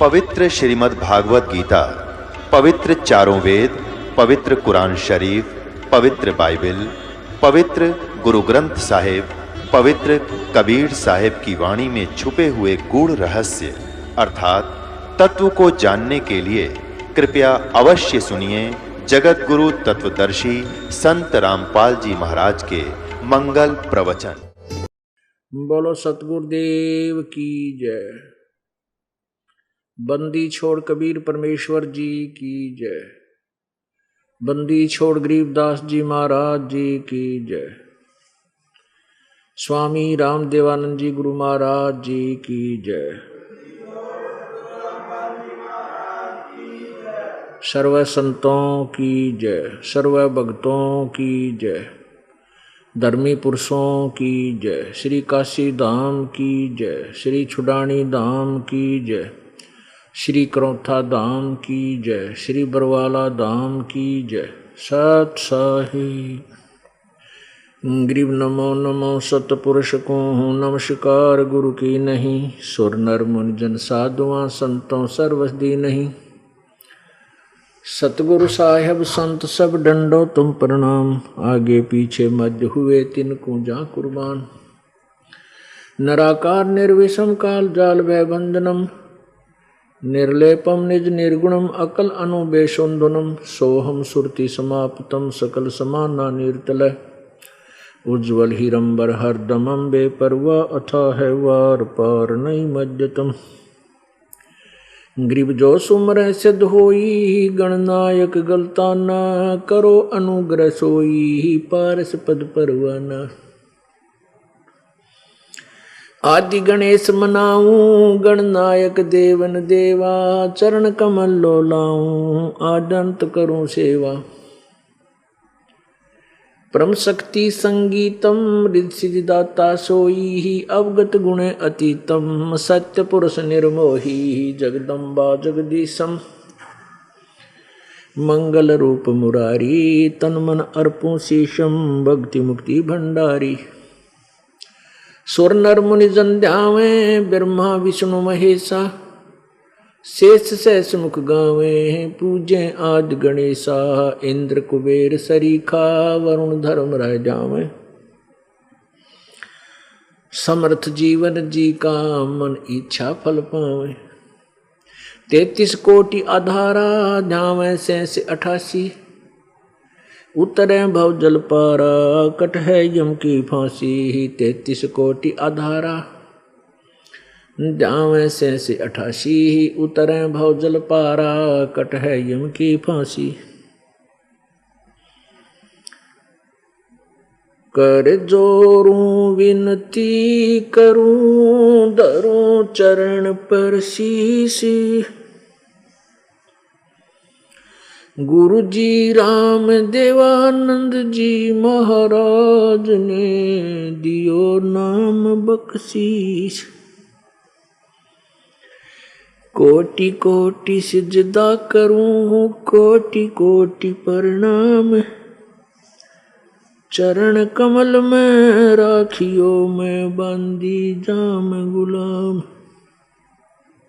पवित्र श्रीमद् भागवत गीता, पवित्र चारों वेद, पवित्र कुरान शरीफ, पवित्र बाइबल, पवित्र गुरु ग्रंथ साहिब, पवित्र कबीर साहिब की वाणी में छुपे हुए गूढ़ रहस्य अर्थात तत्व को जानने के लिए कृपया अवश्य सुनिए जगत गुरु तत्वदर्शी संत रामपाल जी महाराज के मंगल प्रवचन। बोलो सतगुरुदेव की जय। बंदी छोड़ कबीर परमेश्वर जी की जय। बंदी छोड़ गरीबदास जी महाराज जी की जय। स्वामी रामदेवानंद जी गुरु महाराज जी की जय। सर्व संतों की जय, सर्व भक्तों की जय, धर्मी पुरुषों की जय, श्री काशी धाम की जय, श्री छुडानी धाम की जय, श्री करौथा धाम की जय, श्री बरवाला धाम की जय। सत साही ग्रीव नमो नमो सतपुरुष को हूँ नमस्कार गुरु की नहीं। सुर नर मुनि जन साधुआं संतों सर्वसदी नहीं। सतगुरु साहेब संत सब डंडो तुम प्रणाम। आगे पीछे मध्य हुए तिनको जा कुर्बान। नराकार निर्विषम काल जाल भय बंधनम। निर्लेपम निज निर्गुणम अकल अनुबेशोन्दनम। सोहम सुरति समाप्तम सकल समाना निर्तल। उज्ज्वल हिरंबर हरदमम बेपरवा अथा है वार पार नहीं मज्जतम। ग्रीव जो सुमर सिद्ध होई गणनायक गलताना। करो अनुग्रह सोई पारस पद परवाना। आदि गणेश मनाऊं गणनायक देवन देवा। चरण कमल लो लाऊं आदंत करूं सेवा। परम शक्ति संगीतम रिद्धि दाता सोई। अवगत गुण अतीतम सत्य पुरुष निर्मोही। जगदम्बा जगदीशम मंगल रूप मुरारी। तन मन अर्पू शीशम भक्ति मुक्ति भंडारी। सुर नर मुनि जन ध्यावे ब्रह्मा विष्णु महेशा। शेष सहस मुख गावे पूजे आद गणेशा। इंद्र कुबेर सरीखा वरुण धर्म रह जावे। समर्थ जीवन जी का मन इच्छा फल पावे। 33 कोटि आधारा जावे से 88। उतरे भव जल पारा कट है यम की फांसी। 33 कोटि आधारा जावे से 88। उतरे भव जल पारा कट है यम की फांसी। कर जोरूं विनती करूं धरूं चरण पर शीश। गुरु जी राम देवानंद जी महाराज ने दियो नाम बख्शीश। कोटि कोटि सिजदा करूं कोटि कोटि प्रणाम। चरण कमल में राखियो मैं बांदी जाम गुलाम।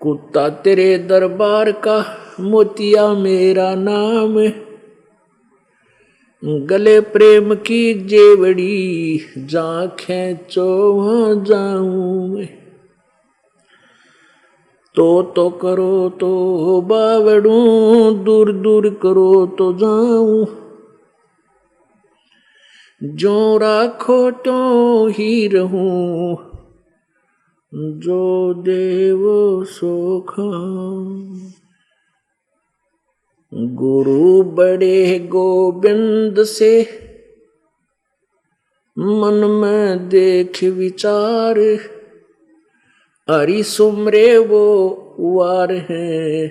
कुत्ता तेरे दरबार का मोतिया मेरा नाम। गले प्रेम की जेवड़ी जा खेचो वहां जाऊं मैं। तो करो तो बावड़ू दूर दूर करो तो जाऊं। जो राखो तो ही रहूं जो देवो सो खाऊं। गुरु बड़े गोविंद से मन में देख विचार। हरि सुमरे वो वार है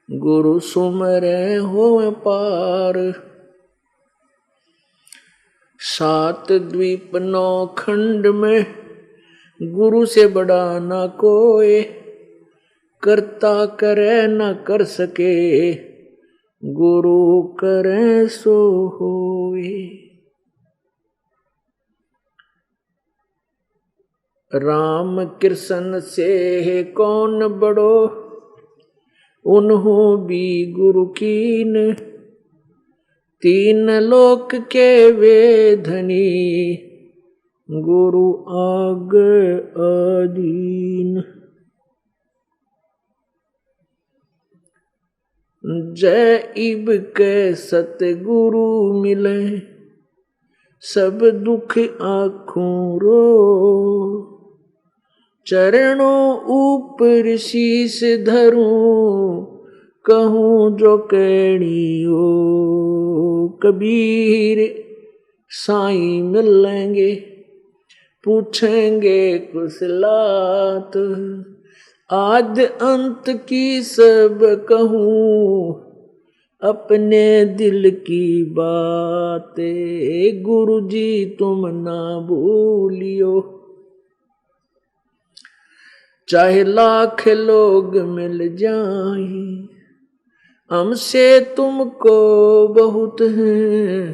गुरु सुमरे हो पार। 7 द्वीप 9 खंड में गुरु से बड़ा ना कोई। करता करे न कर सके गुरु करे सो होए। राम कृष्ण से कौन बड़ो उन्हों भी गुरु कीन, तीन लोक के वे धनी, गुरु आग अधीन। जय इब के सतगुरु मिले, सब दुख आँखों रो, चरणों ऊपर शीस धरूं, कहूँ जो कहनियो। कबीर साईं मिलेंगे, पूछेंगे कुशलात, आद अंत की सब कहूँ, अपने दिल की बातें। गुरु जी तुम ना भूलियो, चाहे लाख लोग मिल जाएं, हमसे तुमको बहुत है,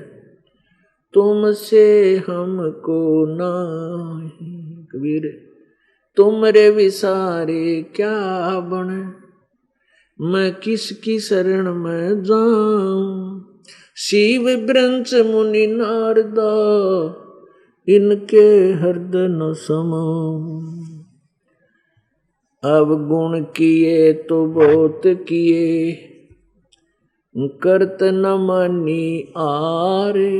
तुमसे हमको नहीं। कबीर तुमरे विसारे क्या बने, मैं किसकी शरण में जाऊं। शिव ब्रंच मुनि नारदा, इनके हृदय न समाऊं। अब गुण किए तो बहुत किए, करत न मानी आरे,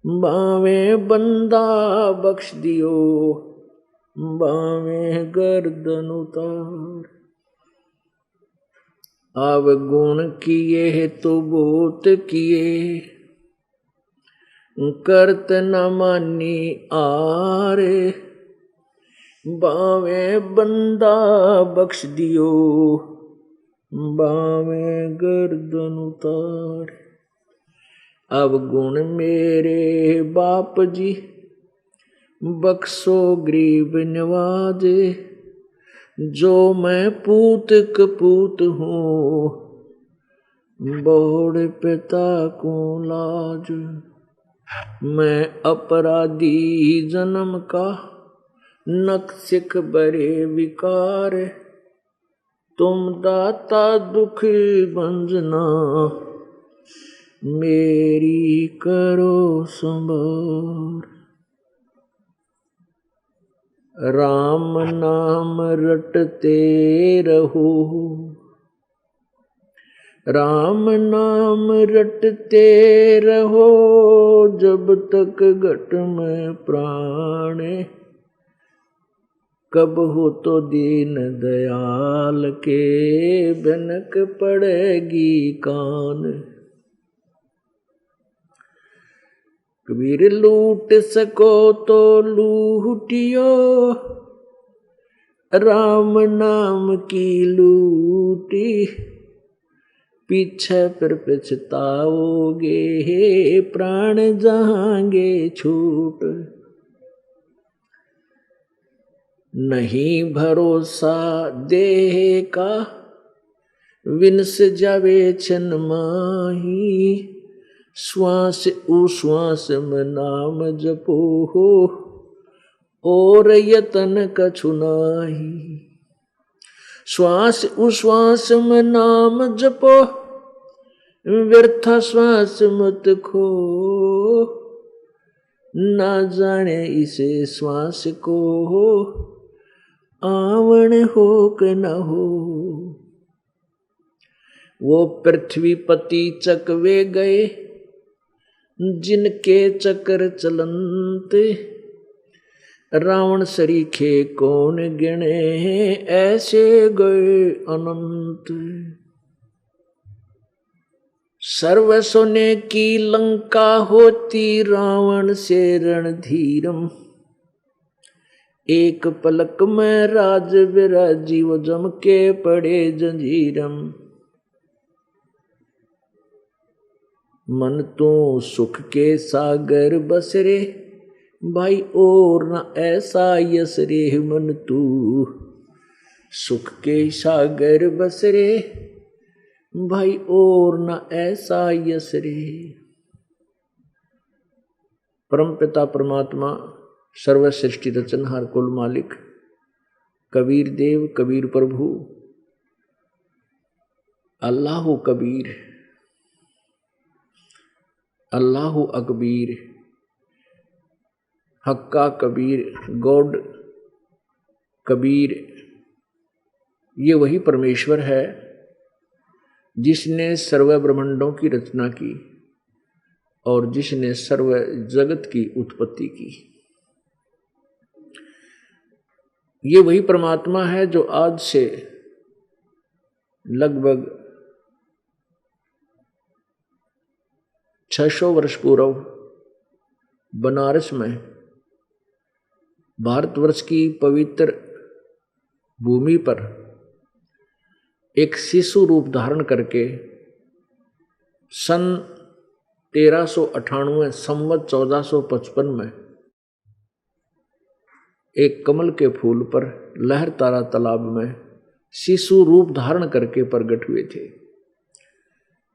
बावे बंदा बख्श दियो, बावे गर्दन उतार। अब गुण किए तो बहुत किए, करत न मानी आरे, बावे बंदा बख्श दियो, बावे गर्दन उतार। अब गुण मेरे बाप जी, बख्शो गरीब नवाजे, जो मैं पूत कपूत हूँ, बोड़ पिता को लाज। मैं अपराधी जन्म का, नक सिख बरे विकार, तुम दाता दुख भंजना, मेरी करो संभार। राम नाम रटते रहो, राम नाम रटते रहो, जब तक घट में प्राण, कब हो तो दीन दयाल के, भनक पड़ेगी कान। कबीर लूट सको तो लूटियो, राम नाम की लूटी, पीछे पर पछताओगे, प्राण जाएंगे छूट। नहीं भरोसा देह का, विनस जावे छन माही, श्वास उश्वास में नाम जपो हो, और यतन कछु नाही। श्वास उश्वास में नाम जपो, व्यर्थ श्वास मत खो, ना जाने इसे श्वास को, आवण हो के न हो। वो पृथ्वीपति चकवे गए, जिनके चक्र चलंते, रावण सरीखे कौन गिने, ऐसे गए अनंत। सर्व सोने की लंका होती, रावण से रणधीरम, एक पलक में राज विराजी, वो जम के पड़े जंजीरम। मन तो सुख के सागर बसरे, भाई और न ऐसा यस रे। मन तू सुख के सागर बसरे, भाई और न ऐसा यस रे। परम पिता परमात्मा, सर्व सृष्टि रचनहार, कुल मालिक, कबीर देव, कबीर प्रभु, अल्लाहु कबीर, अल्लाहु अकबीर, हक्का कबीर, गॉड कबीर, ये वही परमेश्वर है जिसने सर्व ब्रह्मांडों की रचना की और जिसने सर्व जगत की उत्पत्ति की। ये वही परमात्मा है जो आज से लगभग 600 वर्ष पूर्व बनारस में भारतवर्ष की पवित्र भूमि पर एक शिशु रूप धारण करके सन 1398 संवत 1455 में एक कमल के फूल पर लहर तारा तालाब में शिशु रूप धारण करके प्रकट हुए थे।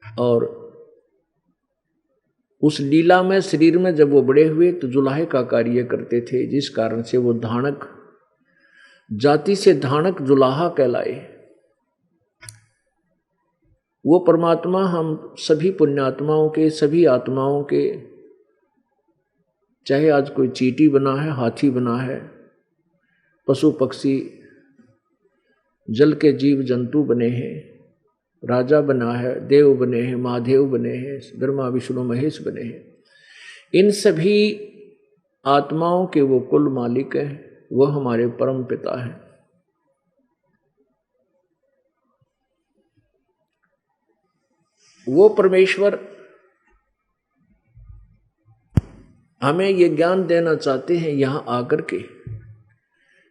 और उस लीला में शरीर में जब वो बड़े हुए तो जुलाहे का कार्य करते थे, जिस कारण से वो धानक जाति से धानक जुलाहा कहलाए। वो परमात्मा हम सभी पुण्यात्माओं के, सभी आत्माओं के, चाहे आज कोई चींटी बना है, हाथी बना है, पशु पक्षी, जल के जीव जंतु बने हैं, राजा बना है, देव बने हैं, महादेव बने हैं, ब्रह्मा विष्णु महेश बने हैं, इन सभी आत्माओं के वो कुल मालिक है, वह हमारे परम पिता है। वो परमेश्वर हमें ये ज्ञान देना चाहते हैं यहाँ आकर के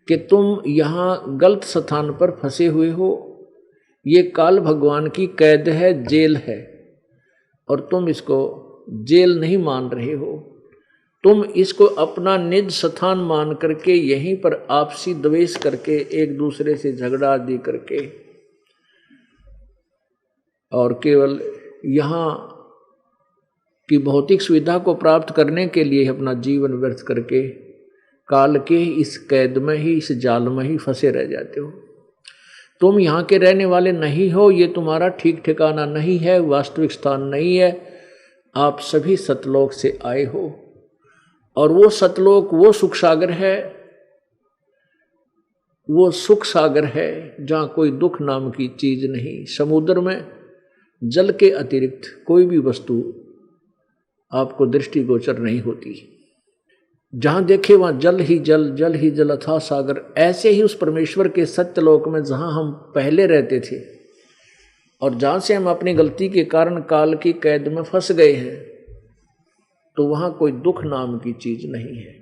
कि तुम यहाँ गलत स्थान पर फंसे हुए हो। ये काल भगवान की कैद है, जेल है, और तुम इसको जेल नहीं मान रहे हो। तुम इसको अपना निज स्थान मान करके यहीं पर आपसी द्वेष करके, एक दूसरे से झगड़ा आदि करके, और केवल यहाँ की भौतिक सुविधा को प्राप्त करने के लिए अपना जीवन व्यर्थ करके काल के इस कैद में ही, इस जाल में ही फंसे रह जाते हो। तुम यहाँ के रहने वाले नहीं हो, ये तुम्हारा ठीक ठिकाना नहीं है, वास्तविक स्थान नहीं है। आप सभी सतलोक से आए हो, और वो सतलोक वो सुख सागर है, वो सुख सागर है जहाँ कोई दुख नाम की चीज नहीं। समुद्र में जल के अतिरिक्त कोई भी वस्तु आपको दृष्टिगोचर नहीं होती। जहां देखे वहां जल ही जल, जल ही जल अथाह सागर। ऐसे ही उस परमेश्वर के सत्यलोक में जहां हम पहले रहते थे और जहां से हम अपनी गलती के कारण काल की कैद में फंस गए हैं, तो वहां कोई दुख नाम की चीज नहीं है।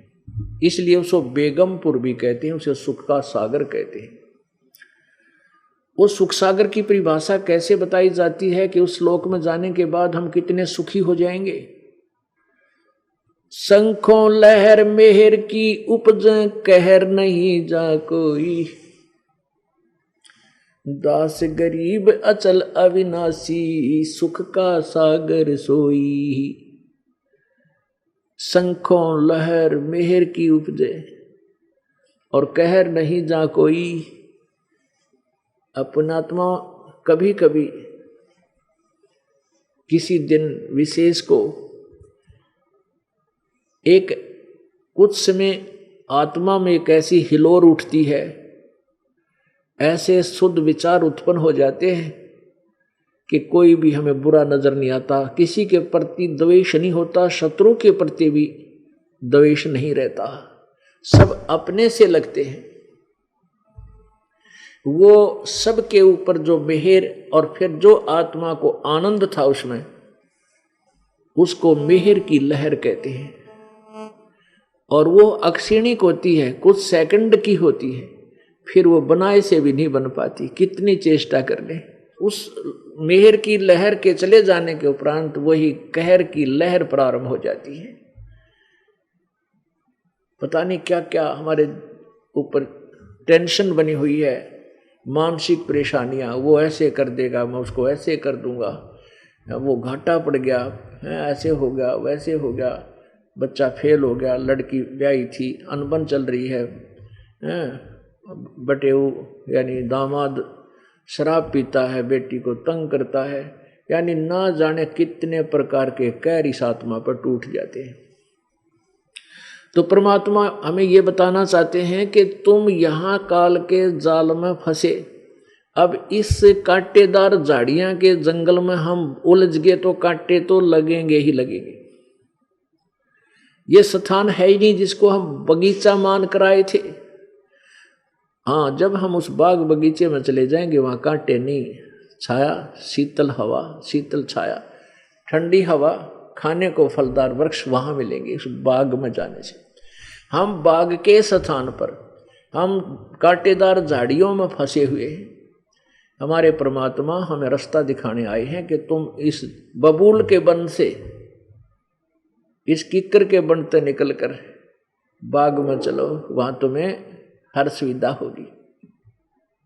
इसलिए उसको बेगमपुर भी कहते हैं, उसे सुख का सागर कहते हैं। वो सुख सागर की परिभाषा कैसे बताई जाती है कि उस लोक में जाने के बाद हम कितने सुखी हो जाएंगे। शंखों लहर मेहर की उपज, कहर नहीं जा कोई, दास गरीब अचल अविनाशी, सुख का सागर सोई। शंखों लहर मेहर की उपजे और कहर नहीं जा कोई। अपनात्मा कभी कभी किसी दिन विशेष को एक कुछ समय आत्मा में एक ऐसी हिलोर उठती है, ऐसे शुद्ध विचार उत्पन्न हो जाते हैं कि कोई भी हमें बुरा नजर नहीं आता, किसी के प्रति द्वेष नहीं होता, शत्रु के प्रति भी द्वेष नहीं रहता, सब अपने से लगते हैं। वो सब के ऊपर जो मेहर और फिर जो आत्मा को आनंद था उसमें, उसको मेहर की लहर कहते हैं। और वो अक्षीणिक होती है, कुछ सेकंड की होती है, फिर वो बनाए से भी नहीं बन पाती, कितनी चेष्टा कर ले। उस मेहर की लहर के चले जाने के उपरांत वही कहर की लहर प्रारंभ हो जाती है। पता नहीं क्या क्या हमारे ऊपर टेंशन बनी हुई है, मानसिक परेशानियां। वो ऐसे कर देगा, मैं उसको ऐसे कर दूंगा, वो घाटा पड़ गया है, ऐसे हो गया, वैसे हो गया, बच्चा फेल हो गया, लड़की ब्याही थी, अनबन चल रही है, बटेऊ यानी दामाद शराब पीता है, बेटी को तंग करता है, यानी ना जाने कितने प्रकार के कहर इस आत्मा पर टूट जाते हैं। तो परमात्मा हमें ये बताना चाहते हैं कि तुम यहाँ काल के जाल में फंसे, अब इस कांटेदार झाड़ियाँ के जंगल में हम उलझ गए तो कांटे तो लगेंगे ही लगेंगे। ये स्थान है ही नहीं जिसको हम बगीचा मान कर आए थे। हाँ, जब हम उस बाग बगीचे में चले जाएंगे वहाँ कांटे नहीं, छाया, शीतल हवा, शीतल छाया, ठंडी हवा, खाने को फलदार वृक्ष वहाँ मिलेंगे उस बाग में जाने से। हम बाग के स्थान पर हम कांटेदार झाड़ियों में फंसे हुए हैं। हमारे परमात्मा हमें रास्ता दिखाने आए हैं कि तुम इस बबूल के बन से, इस किक्कर के बन से निकल कर बाग में चलो, वहाँ तुम्हें हर सुविधा होगी।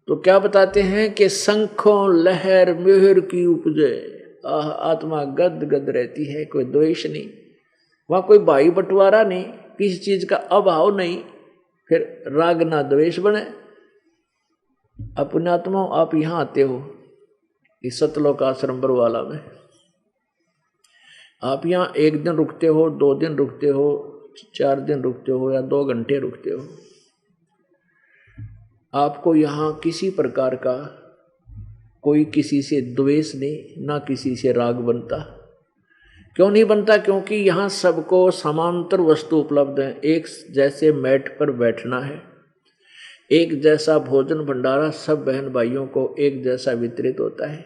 तो क्या बताते हैं कि शंखों लहर मेहर की उपजे, आत्मा गद गद रहती है, कोई द्वेष नहीं, वहाँ कोई भाई बंटवारा नहीं, किसी चीज का अभाव नहीं, फिर राग ना द्वेष बने। अपने आत्मा आप यहाँ आते हो इस सतलोक आश्रम बरवाला में, आप यहाँ एक दिन रुकते हो, 2 दिन रुकते हो, 4 दिन रुकते हो या 2 घंटे रुकते हो, आपको यहाँ किसी प्रकार का कोई किसी से द्वेष नहीं, ना किसी से राग बनता। क्यों नहीं बनता? क्योंकि यहाँ सबको समांतर वस्तु उपलब्ध है। एक जैसे मैट पर बैठना है, एक जैसा भोजन भंडारा सब बहन भाइयों को एक जैसा वितरित होता है,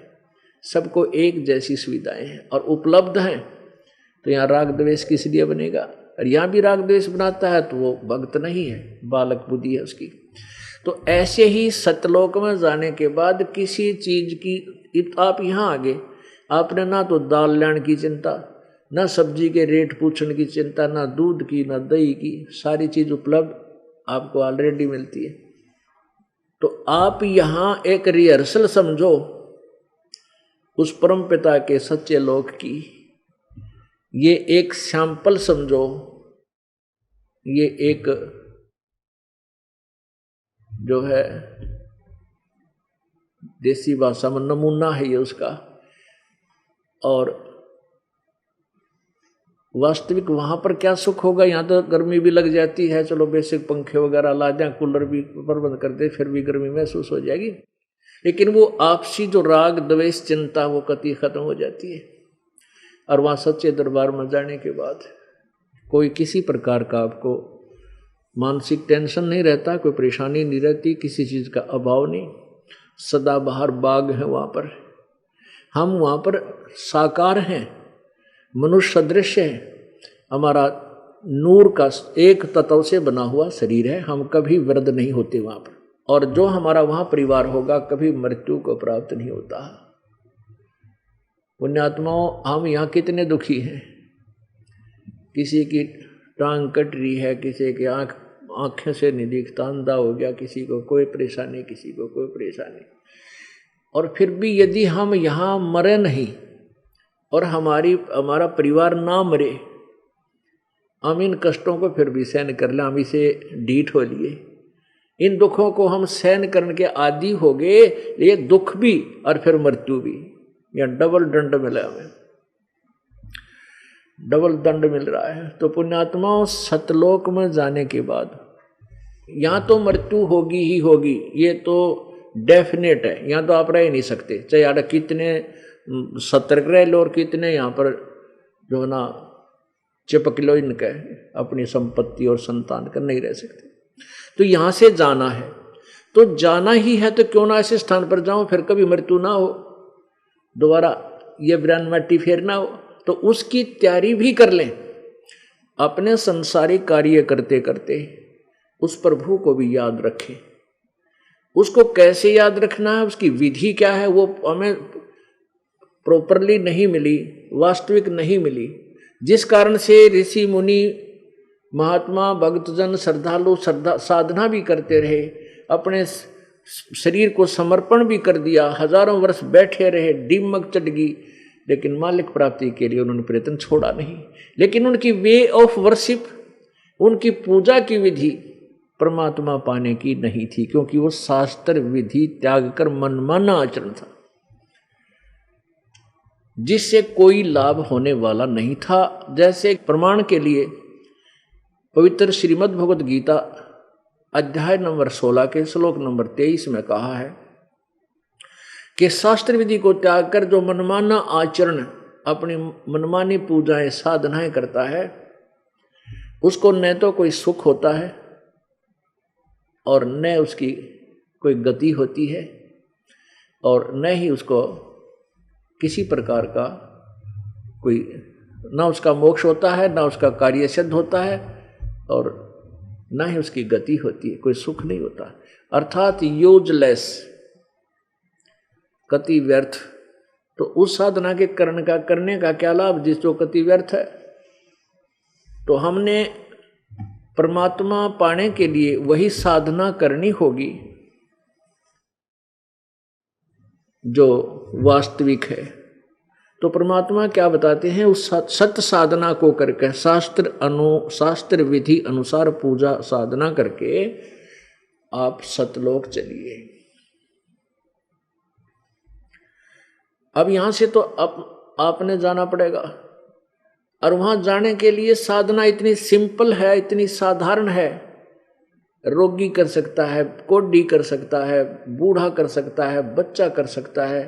सबको एक जैसी सुविधाएं हैं और उपलब्ध हैं। तो यहाँ राग द्वेष किस लिए बनेगा? और यहाँ भी राग द्वेष बनाता है तो वो भक्त नहीं है, बालक बुद्धि है उसकी। तो ऐसे ही सतलोक में जाने के बाद किसी चीज की, आप यहाँ आगे, आपने ना तो दाल लेने की चिंता, ना सब्जी के रेट पूछने की चिंता, ना दूध की, ना दही की, सारी चीज उपलब्ध आपको ऑलरेडी मिलती है। तो आप यहाँ एक रिहर्सल समझो उस परम पिता के सच्चे लोक की, ये एक सैंपल समझो, ये एक जो है देसी भाषा में नमूना है ये उसका। और वास्तविक वहां पर क्या सुख होगा? यहाँ तो गर्मी भी लग जाती है, चलो बेसिक पंखे वगैरह ला दें, कूलर भी प्रबंध कर दे, फिर भी गर्मी महसूस हो जाएगी, लेकिन वो आपसी जो राग द्वेष चिंता वो कति खत्म हो जाती है। और वहाँ सच्चे दरबार में जाने के बाद कोई किसी प्रकार का आपको मानसिक टेंशन नहीं रहता, कोई परेशानी नहीं रहती, किसी चीज़ का अभाव नहीं, सदाबहार बाग है वहाँ पर। हम वहाँ पर साकार हैं, मनुष्य सदृश है, हमारा नूर का एक तत्व से बना हुआ शरीर है, हम कभी वृद्ध नहीं होते वहाँ पर। और जो हमारा वहाँ परिवार होगा कभी मृत्यु को प्राप्त नहीं होता। पुण्यात्माओं, हम यहाँ कितने दुखी हैं, किसी की टांग कट रही है, किसी की आँखें से नहीं दिखता, अंधा हो गया, किसी को कोई परेशानी, किसी को कोई परेशानी। और फिर भी यदि हम यहाँ मरे नहीं और हमारा परिवार ना मरे, हम इन कष्टों को फिर भी सहन कर लें, हम इसे ढीठ हो लिए, इन दुखों को हम सहन करने के आदी हो गए, ये दुख भी और फिर मृत्यु भी, या डबल दंड मिला, हमें डबल दंड मिल रहा है। तो पुण्यात्माओं, सतलोक में जाने के बाद यहाँ तो मृत्यु होगी ही होगी, ये तो डेफिनेट है, यहाँ तो आप रह नहीं सकते, चाहे यार कितने सतर्क रह लो और कितने यहाँ पर जो ना चिपक लो इनका अपनी संपत्ति और संतान का, नहीं रह सकते। तो यहाँ से जाना है, तो जाना ही है, तो क्यों ना ऐसे स्थान पर जाऊं फिर कभी मृत्यु ना हो, दोबारा ये ब्रह्म माटी फेर ना हो, तो उसकी तैयारी भी कर लें। अपने संसारिक कार्य करते करते उस प्रभु को भी याद रखें। उसको कैसे याद रखना है, उसकी विधि क्या है, वो हमें प्रॉपरली नहीं मिली, वास्तविक नहीं मिली, जिस कारण से ऋषि मुनि महात्मा भक्तजन श्रद्धालु साधना भी करते रहे, अपने शरीर को समर्पण भी कर दिया, हजारों वर्ष बैठे रहे, डिमक चढ़ गई, लेकिन मालिक प्राप्ति के लिए उन्होंने प्रयत्न छोड़ा नहीं। लेकिन उनकी वे ऑफ वर्शिप, उनकी पूजा की विधि परमात्मा पाने की नहीं थी, क्योंकि वो शास्त्र विधि त्याग कर मनमाना आचरण था जिससे कोई लाभ होने वाला नहीं था। जैसे प्रमाण के लिए पवित्र श्रीमद् भगवद गीता अध्याय नंबर 16 के श्लोक नंबर 23 में कहा है कि शास्त्र विधि को त्याग कर जो मनमाना आचरण, अपनी मनमानी पूजाएं साधनाएं करता है, उसको न तो कोई सुख होता है और न उसकी कोई गति होती है, और न ही उसको किसी प्रकार का कोई, न उसका मोक्ष होता है, न उसका कार्य सिद्ध होता है, और न ही उसकी गति होती है, कोई सुख नहीं होता। अर्थात यूजलेस, कति व्यर्थ। तो उस साधना के करने का क्या लाभ जिस जो कति व्यर्थ है। तो हमने परमात्मा पाने के लिए वही साधना करनी होगी जो वास्तविक है। तो परमात्मा क्या बताते हैं, उस सत्य साधना को करके शास्त्र विधि अनुसार पूजा साधना करके आप सतलोक चलिए। अब यहां से तो आपने जाना पड़ेगा, और वहां जाने के लिए साधना इतनी सिंपल है, इतनी साधारण है। रोगी कर सकता है, कोढ़ी कर सकता है, बूढ़ा कर सकता है, बच्चा कर सकता है,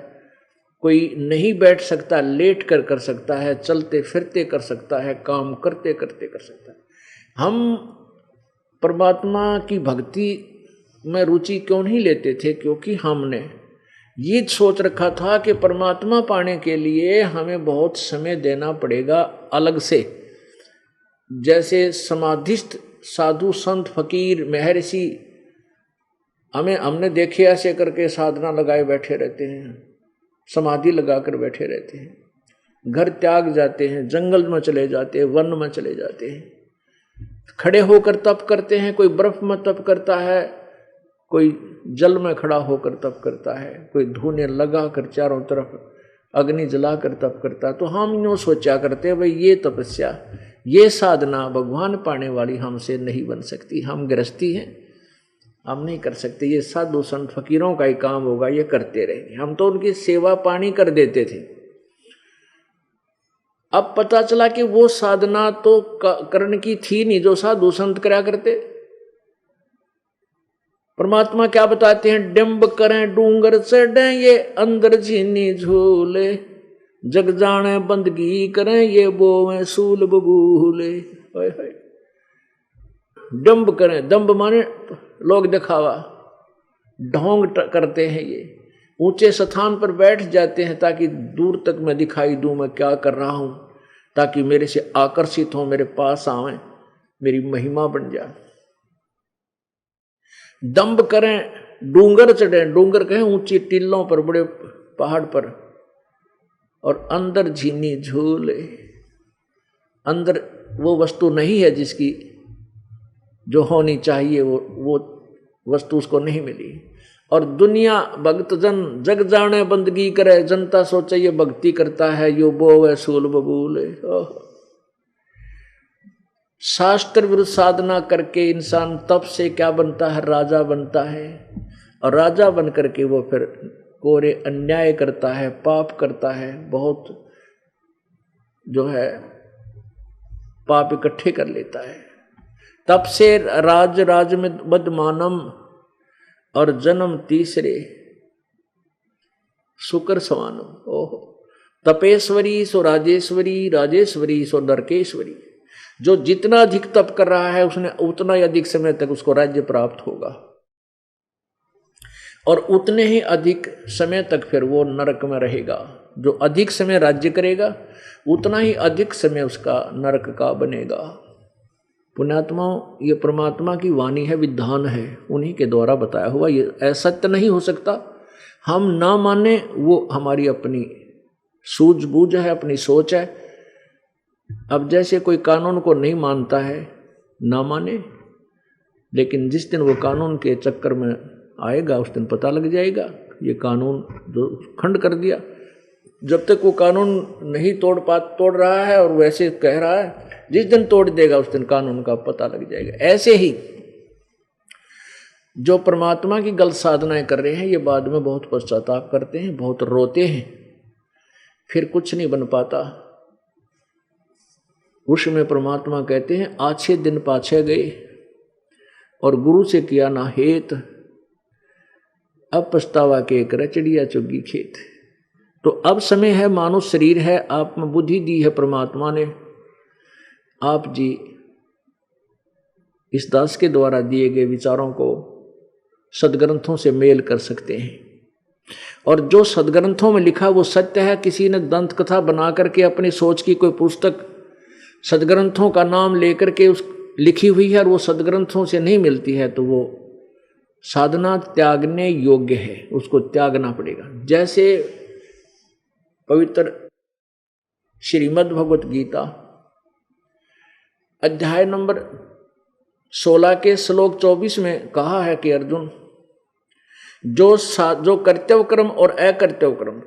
कोई नहीं बैठ सकता लेट कर सकता है, चलते फिरते कर सकता है, काम करते करते कर सकता है। हम परमात्मा की भक्ति में रुचि क्यों नहीं लेते थे? क्योंकि हमने ये सोच रखा था कि परमात्मा पाने के लिए हमें बहुत समय देना पड़ेगा अलग से। जैसे समाधिस्थ साधु संत फकीर महर्षि हमने देखे ऐसे करके साधना लगाए बैठे रहते हैं, समाधि लगाकर बैठे रहते हैं, घर त्याग जाते हैं, जंगल में चले जाते हैं, वन में चले जाते हैं, खड़े होकर तप करते हैं। कोई बर्फ में तप करता है, कोई जल में खड़ा होकर तप करता है, कोई धूने लगा कर चारों तरफ अग्नि जलाकर तप करता है। तो हम यूँ सोचा करते भाई ये तपस्या, ये साधना भगवान पाने वाली हमसे नहीं बन सकती, हम गृहस्थी हैं, हम नहीं कर सकते, ये साधु संत फकीरों का ही काम होगा, ये करते रहेंगे। हम तो उनकी सेवा पानी कर देते थे। अब पता चला कि वो साधना तो करने की थी नहीं जो साधु संत करा करते। परमात्मा क्या बताते हैं, डिंब करें डूंगर चढ़े ये अंदर झीनी झूले, जग जाने बंदगी करें ये बोवें सूल बबूले। डंब करें, दंब माने लोग दिखावा, ढोंग करते हैं, ये ऊंचे स्थान पर बैठ जाते हैं ताकि दूर तक मैं दिखाई दूं मैं क्या कर रहा हूं, ताकि मेरे से आकर्षित हो, मेरे पास आवें, मेरी महिमा बन जाए। दंब करें डूंगर चढ़े, डूंगर कहें ऊंची टीलों पर, बड़े पहाड़ पर, और अंदर झीनी झूले, अंदर वो वस्तु नहीं है जिसकी जो होनी चाहिए, वो वस्तु उसको नहीं मिली। और दुनिया भक्त जन जग जाने बंदगी करे, जनता सोचे ये भक्ति करता है, यो बोवे सूल बबूले। शास्त्र विरुद्ध साधना करके इंसान तप से क्या बनता है, राजा बनता है, और राजा बन करके वो फिर कोरे अन्याय करता है, पाप करता है, बहुत जो है पाप इकट्ठे कर लेता है। तब से राज में बदमानम, और जन्म तीसरे शुक्र सवानम। ओहो, तपेश्वरी सो राजेश्वरी, राजेश्वरी सो नरकेश्वरी। जो जितना अधिक तप कर रहा है उसने उतना ही अधिक समय तक उसको राज्य प्राप्त होगा, और उतने ही अधिक समय तक फिर वो नरक में रहेगा। जो अधिक समय राज्य करेगा उतना ही अधिक समय उसका नरक का बनेगा। पुण्यात्माओं, ये परमात्मा की वाणी है, विधान है, उन्हीं के द्वारा बताया हुआ। ये असत्य नहीं हो सकता। हम ना माने वो हमारी अपनी सूझबूझ है, अपनी सोच है। अब जैसे कोई कानून को नहीं मानता है, ना माने, लेकिन जिस दिन वो कानून के चक्कर में आएगा उस दिन पता लग जाएगा ये कानून जो खंड कर दिया। जब तक वो कानून नहीं तोड़ रहा है और वैसे कह रहा है, जिस दिन तोड़ देगा उस दिन कानून का पता लग जाएगा। ऐसे ही जो परमात्मा की गलत साधनाएं कर रहे हैं ये बाद में बहुत पश्चाताप करते हैं, बहुत रोते हैं, फिर कुछ नहीं बन पाता। उसमें परमात्मा कहते हैं आछे दिन पाछे गए और गुरु से किया ना हेत, अब पछतावा के करे चिड़िया चुगी खेत। तो अब समय है, मानो शरीर है, आप में बुद्धि दी है परमात्मा ने, आप जी इस दास के द्वारा दिए गए विचारों को सदग्रंथों से मेल कर सकते हैं। और जो सदग्रंथों में लिखा वो सत्य है। किसी ने दंत कथा बना करके अपनी सोच की कोई पुस्तक सदग्रंथों का नाम लेकर के उस लिखी हुई है और वो सदग्रंथों से नहीं मिलती है, तो वो साधना त्यागने योग्य है, उसको त्यागना पड़ेगा। जैसे पवित्र श्रीमद् भगवत गीता अध्याय नंबर 16 के श्लोक 24 में कहा है कि अर्जुन, जो कर्तव्य कर्म और अकर्तव्य कर्म,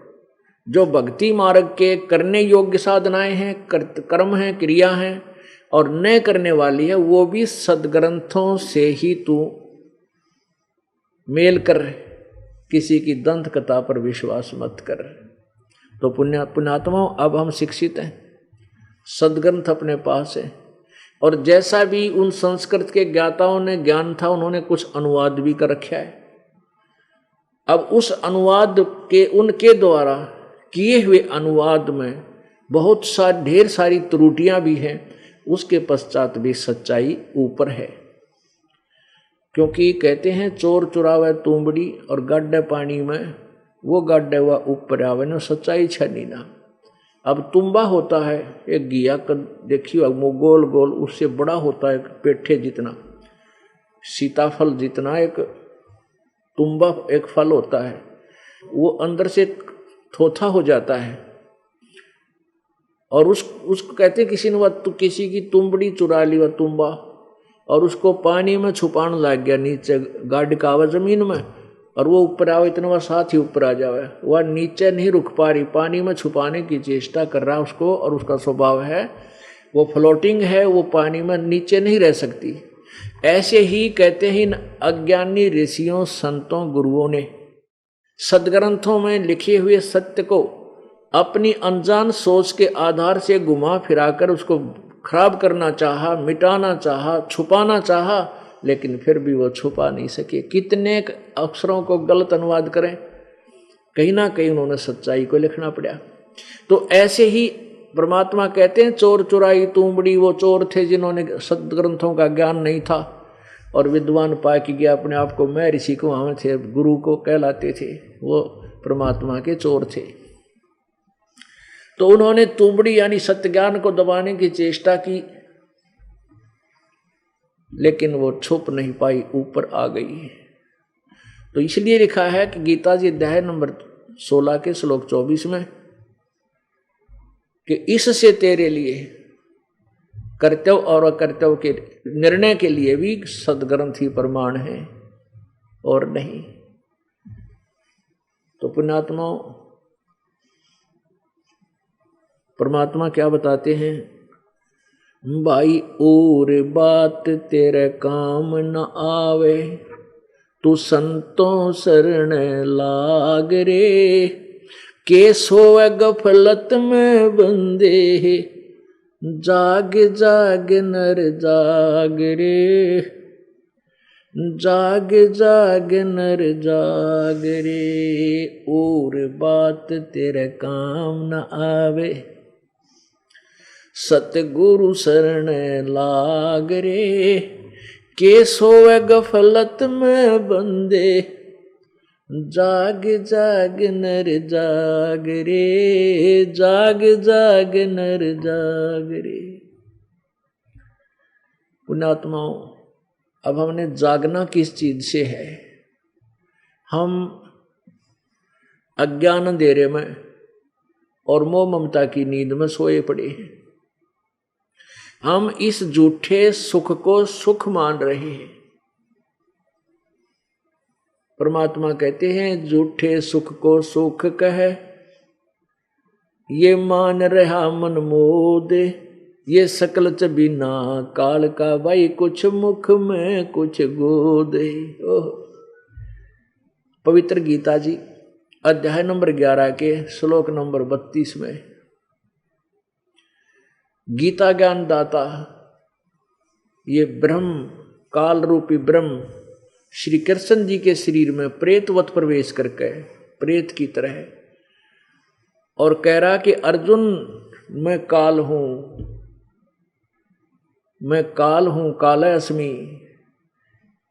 जो भक्ति मार्ग के करने योग्य साधनाएं हैं, कर्म हैं, क्रिया हैं और न करने वाली है, वो भी सदग्रंथों से ही तू मेल कर, किसी की दंत कथा पर विश्वास मत कर। तो पुण्यात्माओं, अब हम शिक्षित हैं, सदग्रंथ अपने पास है, और जैसा भी उन संस्कृत के ज्ञाताओं ने ज्ञान था, उन्होंने कुछ अनुवाद भी कर रखा है। अब उस अनुवाद के उनके द्वारा किए हुए अनुवाद में बहुत ढेर सारी त्रुटियां भी हैं, उसके पश्चात भी सच्चाई ऊपर है। क्योंकि कहते हैं चोर चुरावे तुंबड़ी और गड्ढे पानी में, वो गड्ढे हुआ ऊपर आवे न, सच्चाई छनी ना। अब तुम्बा होता है एक घिया का, देखियो गोल गोल, उससे बड़ा होता है एक पेठे जितना, सीताफल जितना एक तुम्बा एक फल होता है, वो अंदर से थोथा हो जाता है। और उसको कहते किसी ने किसी की तुंबड़ी चुरा ली, वह तुम्बा, और उसको पानी में छुपाने लग गया, नीचे गाड़ का आवा जमीन में, और वो ऊपर आवे इतना वह साथ ही ऊपर आ जावे, वह नीचे नहीं रुक पा रही, पानी में छुपाने की चेष्टा कर रहा है उसको, और उसका स्वभाव है वो फ्लोटिंग है, वो पानी में नीचे नहीं रह सकती। ऐसे ही कहते हैं इन अज्ञानी ऋषियों, संतों, गुरुओं ने सदग्रंथों में लिखे हुए सत्य को अपनी अनजान सोच के आधार से घुमा फिराकर उसको खराब करना चाहा, मिटाना चाहा, छुपाना चाहा, लेकिन फिर भी वो छुपा नहीं सके। कितने अक्षरों को गलत अनुवाद करें, कहीं ना कहीं उन्होंने सच्चाई को लिखना पड़ा। तो ऐसे ही परमात्मा कहते हैं चोर चुराई तुंबड़ी, वो चोर थे जिन्होंने सदग्रंथों का ज्ञान नहीं था और विद्वान पा के गया अपने आप को, मैं ऋषि को वहां थे, गुरु को कहलाते थे, वो परमात्मा के चोर थे। तो उन्होंने तुंबड़ी यानी सत्य ज्ञान को दबाने की चेष्टा की, लेकिन वो छुप नहीं पाई, ऊपर आ गई। तो इसलिए लिखा है कि गीता जी अध्याय नंबर 16 के श्लोक 24 में कि इससे तेरे लिए कर्तव्य और अकर्तव्य के निर्णय के लिए भी सदग्रंथ ही प्रमाण है और नहीं। तो पुण्यात्माओं, परमात्मा क्या बताते हैं, भाई और बात तेरे काम न आवे, तू संतों शरण लाग रे, के सोए गफलत में बंदे, जाग जाग नर जाग रे, जाग जाग नर जाग रे, और बात तेरे काम न आवे, सतगुरु शरण लाग रे, के सोए गफलत में बंदे, जाग जाग नर जाग रे, जाग जाग नर जाग रे। पुण्यात्माओं, अब हमने जागना किस चीज से है? हम अज्ञान अंधेरे में और मोह ममता की नींद में सोए पड़े हैं। हम इस झूठे सुख को सुख मान रहे हैं। परमात्मा कहते हैं झूठे सुख को सुख कहे, ये मान रहा मन मोद, ये सकल बिना काल का, भाई कुछ मुख में कुछ गोद। ओह, पवित्र गीता जी अध्याय नंबर 11 के श्लोक नंबर 32 में गीता ज्ञान दाता ये ब्रह्म काल रूपी ब्रह्म श्री कृष्ण जी के शरीर में प्रेतवत प्रवेश करके प्रेत की तरह और कह रहा कि अर्जुन मैं काल हूं, मैं काल हूं, कालस्मि,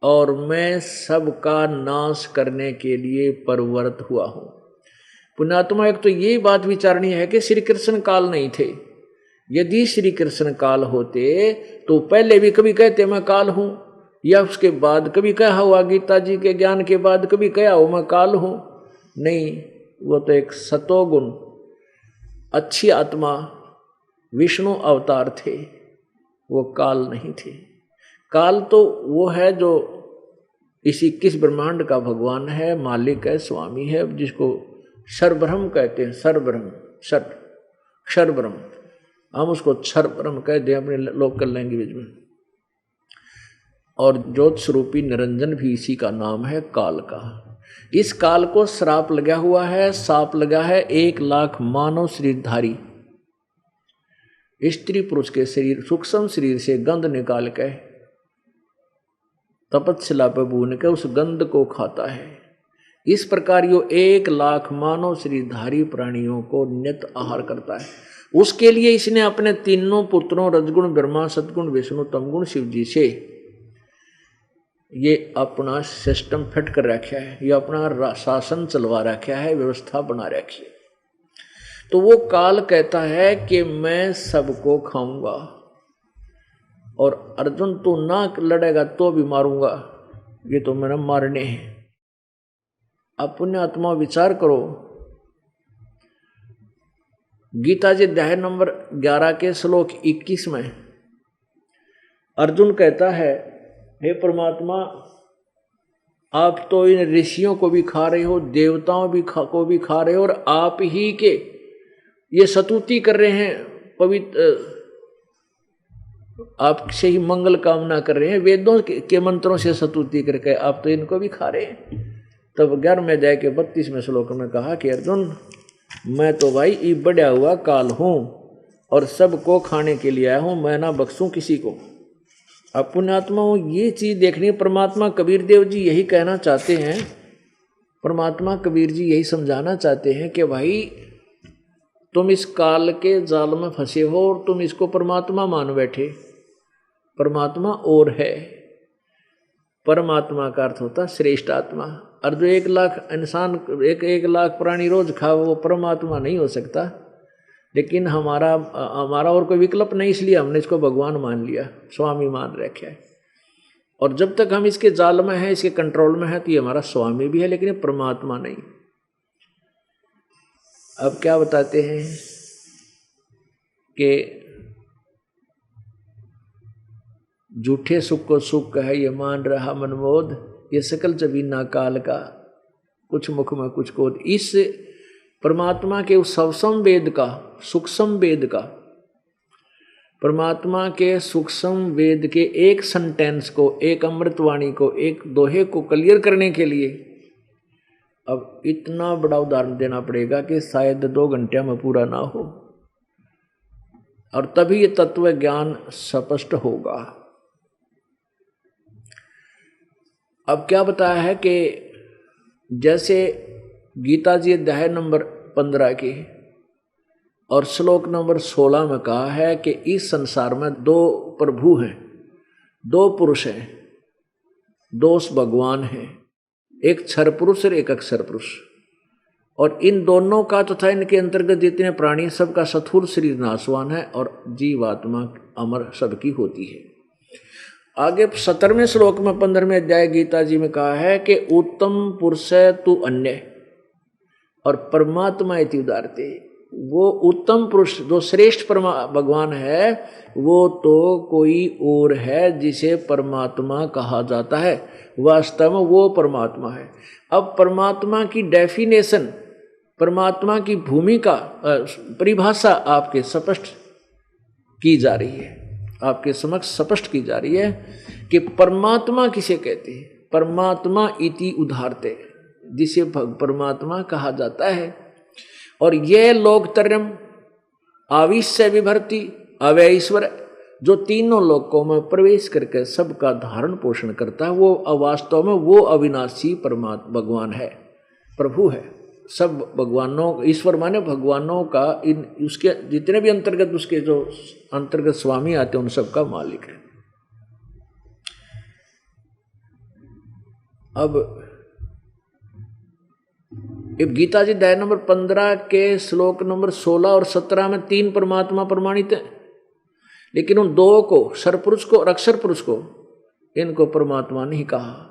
और मैं सबका नाश करने के लिए परवर्त हुआ हूं। पुण्यात्मा एक तो ये बात विचारनी है कि श्री कृष्ण काल नहीं थे। यदि श्री कृष्ण काल होते तो पहले भी कभी कहते मैं काल हूं, या उसके बाद कभी कहा हुआ गीता जी के ज्ञान के बाद कभी कहा हो मैं काल हूं? नहीं, वो तो एक सतोगुण अच्छी आत्मा विष्णु अवतार थे, वो काल नहीं थे। काल तो वो है जो इस 21 ब्रह्मांड का भगवान है, मालिक है, स्वामी है, जिसको सर्वब्रह्म कहते हैं। सर्वब्रह्म, क्षर ब्रह्म, हम उसको क्षर ब्रह्म कहते हैं अपने लोकल लैंग्वेज में। और ज्योत स्वरूपी निरंजन भी इसी का नाम है, काल का। इस काल को श्राप लगा हुआ है, साप लगा है 1 लाख मानव शरीरधारी स्त्री पुरुष के शरीर सूक्ष्म शरीर से गंध निकाल के तपस्या पर भून के उस गंध को खाता है। इस प्रकार यो 1 लाख मानव शरीरधारी प्राणियों को नित्य आहार करता है। उसके लिए इसने अपने तीनों पुत्रों रजगुण ब्रह्मा, सतगुण विष्णु, तमगुण शिव जी से ये अपना सिस्टम फिट कर रखा है, ये अपना शासन चलवा रखा है, व्यवस्था बना रखी है। तो वो काल कहता है कि मैं सबको खाऊंगा, और अर्जुन तू ना लड़ेगा तो भी मारूंगा, ये तो मैंने मारने हैं। अपने आत्मा विचार करो, गीता जी अध्याय नंबर 11 के श्लोक 21 में अर्जुन कहता है हे परमात्मा, आप तो इन ऋषियों को भी खा रहे हो, देवताओं को भी खा रहे हो, और आप ही के ये स्तुति कर रहे हैं, पवित्र आपसे ही मंगल कामना कर रहे हैं, वेदों के मंत्रों से स्तुति करके आप तो इनको भी खा रहे हैं। तब 11वें अध्याय के 32वें श्लोक में कहा कि अर्जुन मैं तो भाई ये बढ़ा हुआ काल हूँ और सबको खाने के लिए आया हूँ, मैं ना बख्शूं किसी को। अब पुण्यात्माओं ये चीज़ देखनी, परमात्मा कबीर देव जी यही कहना चाहते हैं, परमात्मा कबीर जी यही समझाना चाहते हैं कि भाई तुम इस काल के जाल में फंसे हो और तुम इसको परमात्मा मान बैठे। परमात्मा और है, परमात्मा का अर्थ होता श्रेष्ठ आत्मा। और जो 1 लाख इंसान, 1 लाख प्राणी रोज खाओ, वो परमात्मा नहीं हो सकता। लेकिन हमारा और कोई विकल्प नहीं, इसलिए हमने इसको भगवान मान लिया, स्वामी मान रखा है। और जब तक हम इसके जाल में हैं, इसके कंट्रोल में है, तो ये हमारा स्वामी भी है, लेकिन ये परमात्मा नहीं। अब क्या बताते हैं कि झूठे सुख को सुख है ये मान रहा मनमोद, ये सकल जबीना काल का, कुछ मुख में कुछ कोद। इस परमात्मा के उस सूक्ष्म वेद का, सूक्ष्म वेद का, परमात्मा के सूक्ष्म वेद के एक सेंटेंस को, एक अमृतवाणी को, एक दोहे को क्लियर करने के लिए अब इतना बड़ा उदाहरण देना पड़ेगा कि शायद 2 घंटे में पूरा ना हो, और तभी ये तत्व ज्ञान स्पष्ट होगा। अब क्या बताया है कि जैसे गीता जी अध्याय नंबर 15 की और श्लोक नंबर 16 में कहा है कि इस संसार में 2 प्रभु हैं, 2 पुरुष हैं, 2 भगवान हैं, एक क्षर पुरुष और एक अक्षर पुरुष। और इन दोनों का तथा इनके अंतर्गत जितने प्राणी, सबका स्थूल शरीर नाशवान है और जीवात्मा अमर सबकी होती है। आगे 17वें श्लोक में 15वें अध्याय गीता जी में कहा है कि उत्तम पुरुष तु अन्य और परमात्मा इति उदारते। वो उत्तम पुरुष जो श्रेष्ठ भगवान है, वो तो कोई और है जिसे परमात्मा कहा जाता है। वास्तव में वो परमात्मा है। अब परमात्मा की डेफिनेशन, परमात्मा की भूमिका, परिभाषा आपके स्पष्ट की जा रही है, आपके समक्ष स्पष्ट की जा रही है कि परमात्मा किसे कहते हैं। परमात्मा इति उदारते, जिसे परमात्मा कहा जाता है। और यह लोकत्रयम् आविश्य विभर्ति अव्यईश्वर, जो तीनों लोकों में प्रवेश करके सबका धारण पोषण करता है, वो वास्तव में वो अविनाशी परमात्मा भगवान है, प्रभु है। सब भगवानों, ईश्वर माने भगवानों का, इन उसके जितने भी अंतर्गत उसके जो अंतर्गत स्वामी आते हैं उन सब का मालिक है। अब गीता जी अध्याय नंबर 15 के श्लोक नंबर 16 और 17 में 3 परमात्मा प्रमाणित है, लेकिन उन 2 को, सरपुरुष को और अक्षर पुरुष को, इनको परमात्मा नहीं कहा।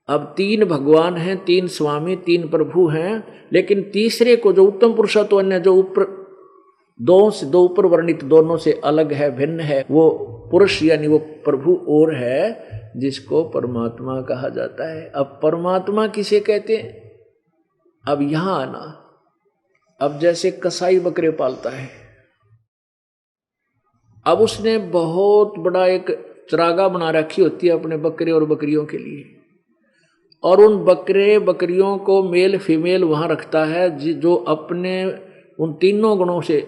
अब 3 भगवान हैं, 3 स्वामी, 3 प्रभु हैं, लेकिन तीसरे को जो उत्तम पुरुषत्व अन्य, जो ऊपर 2 ऊपर वर्णित दोनों से अलग है, भिन्न है, वो पुरुष यानी वो प्रभु और है, जिसको परमात्मा कहा जाता है। अब परमात्मा किसे कहते हैं? अब यहां आना, अब जैसे कसाई बकरे पालता है, अब उसने बहुत बड़ा एक चरागाह बना रखी होती है अपने बकरे और बकरियों के लिए, और उन बकरे बकरियों को मेल फीमेल वहां रखता है जो अपने उन तीनों गुणों से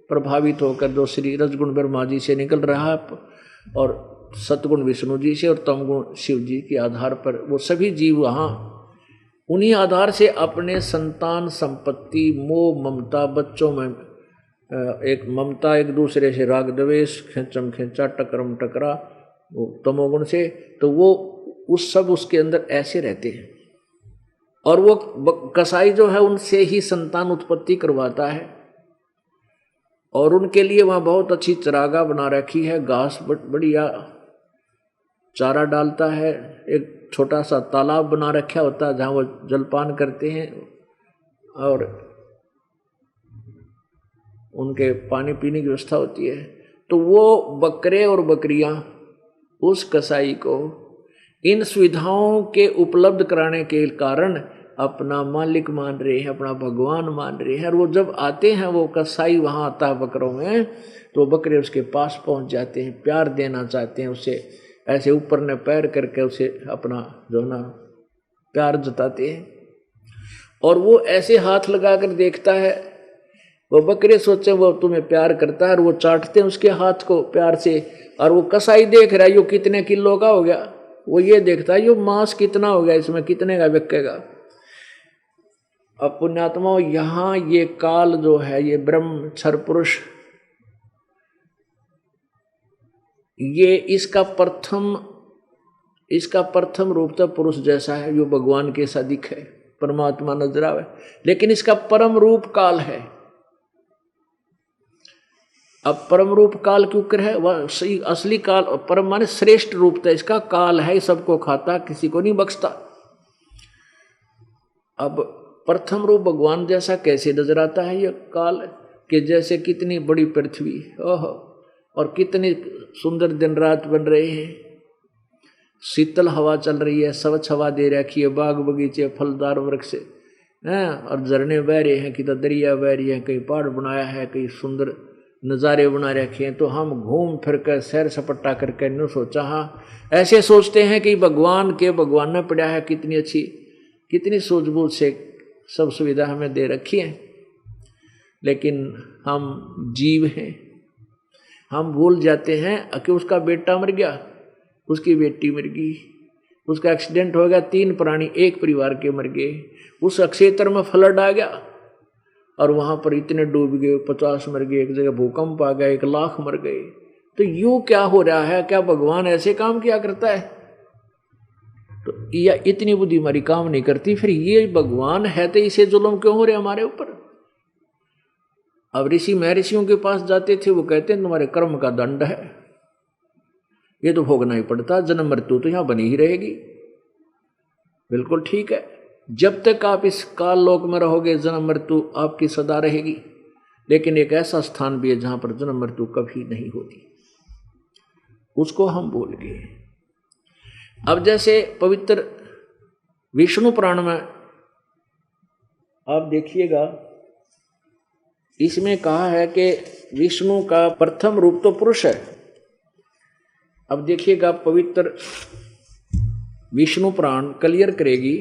प्रभावित होकर, जो श्री रजगुण ब्रह्मा जी से निकल रहा है और सतगुण विष्णु जी से और तमगुण शिव जी के आधार पर, वो सभी जीव वहाँ उन्हीं आधार से अपने संतान संपत्ति मोह ममता, बच्चों में एक ममता, एक दूसरे से राग द्वेष, खेचम खेचा, टकरम टकरा, वो तमोगुण से, तो वो उस सब उसके अंदर ऐसे रहते हैं। और वो कसाई जो है उनसे ही संतान उत्पत्ति करवाता है, और उनके लिए वहाँ बहुत अच्छी चरागाह बना रखी है, घास बढ़िया चारा डालता है, एक छोटा सा तालाब बना रखा होता है जहाँ वो जलपान करते हैं, और उनके पानी पीने की व्यवस्था होती है। तो वो बकरे और बकरियां उस कसाई को इन सुविधाओं के उपलब्ध कराने के कारण अपना मालिक मान रहे हैं, अपना भगवान मान रहे हैं। और वो जब आते हैं, वो कसाई वहाँ आता है बकरों में, तो बकरे उसके पास पहुँच जाते हैं, प्यार देना चाहते हैं, उसे ऐसे ऊपर ने पैर करके उसे अपना जो ना प्यार जताते हैं। और वो ऐसे हाथ लगा कर देखता है, वो बकरे सोचे वो तुम्हें प्यार करता है, और वो चाटते हैं उसके हाथ को प्यार से। और वो कसाई देख रहा है यो कितने किलो का हो गया, वो ये देखता है यो मांस कितना हो गया, इसमें कितने का बिकेगा। अब पुण्यात्माओं, यहाँ ये काल जो है, ये ब्रह्म क्षर पुरुष, ये इसका प्रथम रूप तो पुरुष जैसा है, जो भगवान के सदिक है, परमात्मा नजर आवे, लेकिन इसका परम रूप काल है। अब परम रूप काल क्यों कर है? वह सही असली काल, परम माने श्रेष्ठ रूप था इसका, काल है, सबको खाता, किसी को नहीं बख्शता। अब प्रथम रूप भगवान जैसा कैसे नजर आता है ये काल, कि जैसे कितनी बड़ी पृथ्वी, ओहो, और कितनी सुंदर दिन रात बन रहे हैं, शीतल हवा चल रही है, स्वच्छ हवा दे रखी है, बाग बगीचे फलदार वृक्ष हैं, और झरने बह रहे हैं, किधर दरिया बह रही है, कहीं पहाड़ बनाया है, कहीं सुंदर नज़ारे बना रखे हैं। तो हम घूम फिर कर सैर सपट्टा करके न सोचा, हाँ ऐसे सोचते हैं कि भगवान ने पड़ा है, कितनी अच्छी, कितनी सूझबूझ से सब सुविधा हमें दे रखी है। लेकिन हम जीव हैं, हम भूल जाते हैं कि उसका बेटा मर गया, उसकी बेटी मर गई, उसका एक्सीडेंट हो गया, 3 प्राणी एक परिवार के मर गए, उस क्षेत्र में फ्लड आ गया और वहाँ पर इतने डूब गए, 50 मर गए, एक जगह भूकंप आ गया, 1 लाख मर गए। तो यूँ क्या हो रहा है? क्या भगवान ऐसे काम किया करता है? तो या इतनी बुद्धि हमारी काम नहीं करती, फिर ये भगवान है तो इसे जुल्म क्यों हो रहे हमारे ऊपर? अब ऋषि महर्षियों के पास जाते थे, वो कहते हैं तुम्हारे कर्म का दंड है, ये तो भोगना ही पड़ता, जन्म मृत्यु तो यहाँ बनी ही रहेगी। बिल्कुल ठीक है, जब तक आप इस काल लोक में रहोगे जन्म मृत्यु आपकी सदा रहेगी, लेकिन एक ऐसा स्थान भी है जहां पर जन्म मृत्यु कभी नहीं होती, उसको हम भूल गए। अब जैसे पवित्र विष्णु पुराण में आप देखिएगा, इसमें कहा है कि विष्णु का प्रथम रूप तो पुरुष है। अब देखिएगा, पवित्र विष्णु पुराण क्लियर करेगी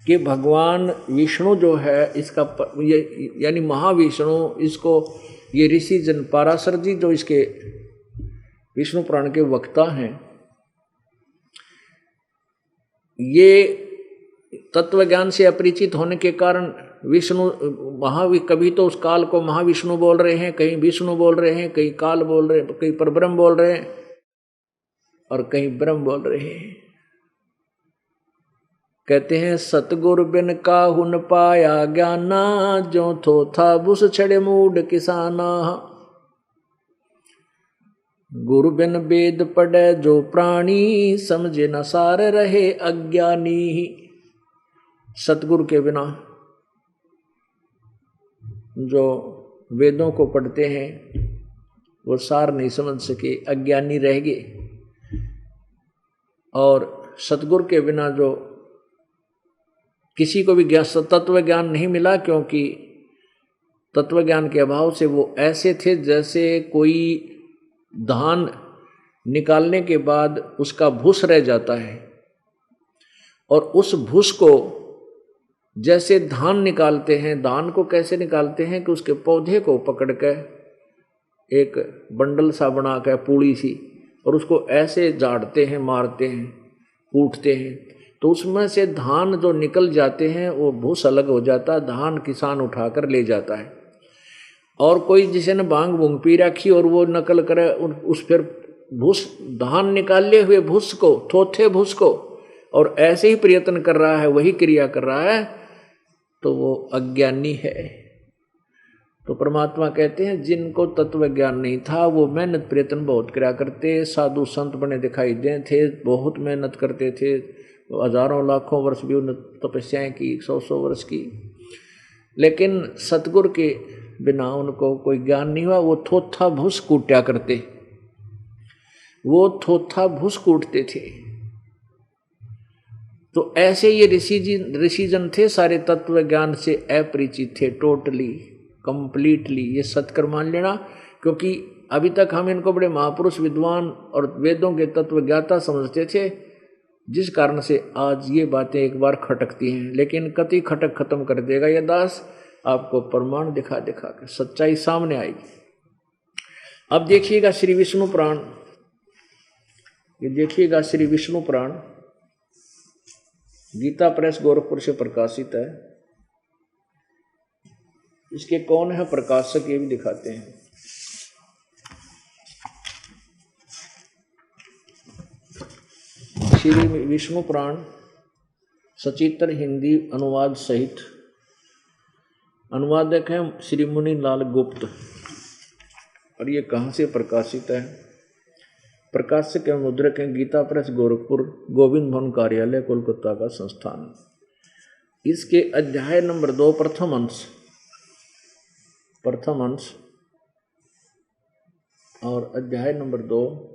कि भगवान विष्णु जो है इसका ये यानी महाविष्णु, इसको ये ऋषि जन पाराशर जी जो इसके विष्णु पुराण के वक्ता हैं, ये तत्व ज्ञान से अपरिचित होने के कारण विष्णु कभी तो उस काल को महाविष्णु बोल रहे हैं, कहीं विष्णु बोल रहे हैं, कहीं काल बोल रहे हैं, कहीं परब्रह्म बोल रहे हैं और कहीं ब्रह्म बोल रहे हैं। कहते हैं सतगुरु बिन काहुन पाया ज्ञाना, जो थो था बुस छड़े मूड किसाना। गुरु बिन वेद पढ़े जो प्राणी, समझे न सार रहे अज्ञानी। सतगुरु के बिना जो वेदों को पढ़ते हैं वो सार नहीं समझ सके, अज्ञानी रह गए। और सतगुरु के बिना जो किसी को भी तत्व ज्ञान नहीं मिला, क्योंकि तत्व ज्ञान के अभाव से वो ऐसे थे जैसे कोई धान निकालने के बाद उसका भूस रह जाता है, और उस भूस को जैसे धान निकालते हैं, धान को कैसे निकालते हैं कि उसके पौधे को पकड़ कर एक बंडल सा बना कर पूड़ी सी, और उसको ऐसे झाड़ते हैं, मारते हैं, कूटते हैं, तो उसमें से धान जो निकल जाते हैं वो भूस अलग हो जाता है, धान किसान उठाकर ले जाता है। और कोई जिसे ने भांग भूंग पी रखी और वो नकल करे उस फिर भूस धान निकाले हुए भूस को, थोथे भूस को, और ऐसे ही प्रयत्न कर रहा है, वही क्रिया कर रहा है, तो वो अज्ञानी है। तो परमात्मा कहते हैं जिनको तत्व ज्ञान नहीं था वो मेहनत प्रयत्न बहुत किया करते, साधु संत बने दिखाई दे थे, बहुत मेहनत करते थे, हजारों लाखों वर्ष भी उन्होंने तपस्याएं की, 100 वर्ष की, लेकिन सतगुरु के बिना उनको कोई ज्ञान नहीं हुआ। वो थोथा भूस कूटा करते, वो थोथा भूस कूटते थे। तो ऐसे ये ऋषिजन थे, सारे तत्व ज्ञान से अपरिचित थे, टोटली कंप्लीटली। ये सत्कर मान लेना, क्योंकि अभी तक हम इनको बड़े महापुरुष विद्वान और वेदों के तत्व ज्ञाता समझते थे, जिस कारण से आज ये बातें एक बार खटकती हैं, लेकिन कति खटक खत्म कर देगा ये दास, आपको प्रमाण दिखा दिखा कर सच्चाई सामने आएगी। अब देखिएगा श्री विष्णु पुराण, ये देखिएगा श्री विष्णु पुराण गीता प्रेस गोरखपुर से प्रकाशित है। इसके कौन है प्रकाशक ये भी दिखाते हैं। श्री विष्णु पुराण सचित्र हिंदी अनुवाद सहित, अनुवादक हैं श्री मुनिलाल गुप्त, और ये कहाँ से प्रकाशित है? प्रकाशक एवं मुद्रक हैं गीता प्रेस गोरखपुर, गोविंद भवन कार्यालय कोलकाता का संस्थान। इसके अध्याय नंबर 2 प्रथम अंश और अध्याय नंबर 2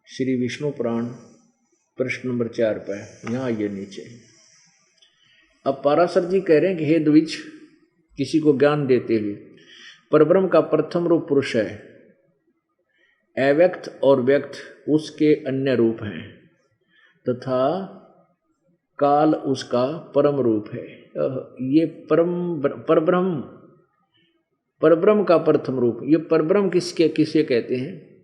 श्री विष्णु पुराण प्रश्न नंबर 4 पे, यहाँ आइए नीचे। अब पाराशर जी कह रहे हैं कि हे द्विज, किसी को ज्ञान देते हुए, परब्रह्म का प्रथम रूप पुरुष है, अव्यक्त और व्यक्त उसके अन्य रूप हैं, तथा काल उसका परम रूप है। ये परब्रह्म का प्रथम रूप, ये परब्रह्म किसे कहते हैं?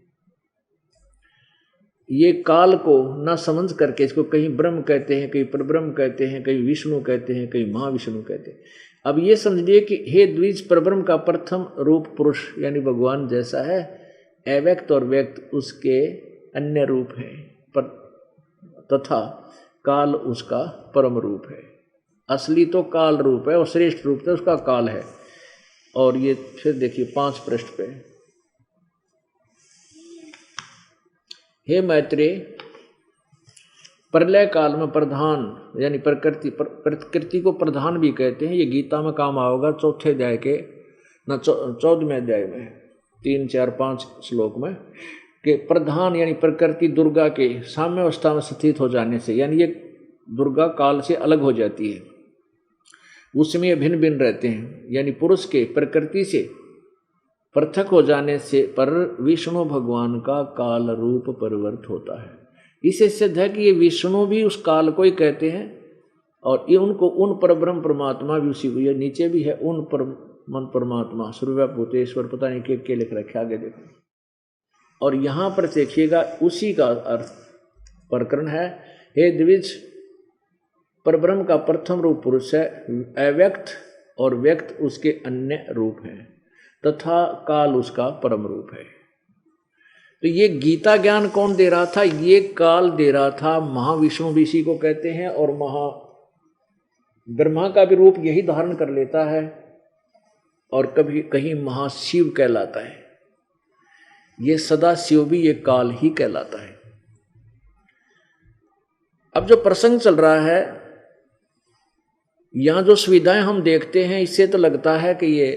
ये काल को न समझ करके इसको कहीं ब्रह्म कहते हैं, कहीं परब्रह्म कहते हैं, कहीं विष्णु कहते हैं, कहीं महाविष्णु कहते हैं। अब ये समझिए कि हे द्विज, परब्रह्म का प्रथम रूप पुरुष यानी भगवान जैसा है, अव्यक्त और व्यक्त उसके अन्य रूप है, तथा काल उसका परम रूप है। असली तो काल रूप है और श्रेष्ठ रूप तो उसका काल है। और ये फिर देखिए 5 पृष्ठ पे, हे मैत्रेय, प्रलय काल में प्रधान यानी प्रकृति को प्रधान भी कहते हैं। ये गीता में काम आओगा 4 अध्याय के 14वें अध्याय में 3, 4, 5 श्लोक में, कि प्रधान यानी प्रकृति दुर्गा के साम्य अवस्था में स्थित हो जाने से, यानी ये दुर्गा काल से अलग हो जाती है, उसमें ये भिन्न भिन्न रहते हैं, यानी पुरुष के प्रकृति से पृथक हो जाने से पर विष्णु भगवान का काल रूप परिवर्त होता है। इसे सिद्ध है कि ये विष्णु भी उस काल को ही कहते हैं और ये उनको उन परब्रह्म परमात्मा भी उसी को, ये नीचे भी है उन पर मन परमात्मा सर्व भूतेश्वर, पता नहीं क्या लिख रखे आगे देखो। और यहाँ पर देखिएगा उसी का अर्थ प्रकरण है, हे द्विज परब्रह्म का प्रथम रूप पुरुष है, अव्यक्त और व्यक्त उसके अन्य रूप हैं, तथा काल उसका परम रूप है। तो ये गीता ज्ञान कौन दे रहा था? ये काल दे रहा था, महाविष्णु भी इसी को कहते हैं, और महा ब्रह्मा का भी रूप यही धारण कर लेता है, और कभी कहीं महाशिव कहलाता है। ये सदा शिव भी ये काल ही कहलाता है। अब जो प्रसंग चल रहा है, यहां जो सुविधाएं हम देखते हैं, इससे तो लगता है कि ये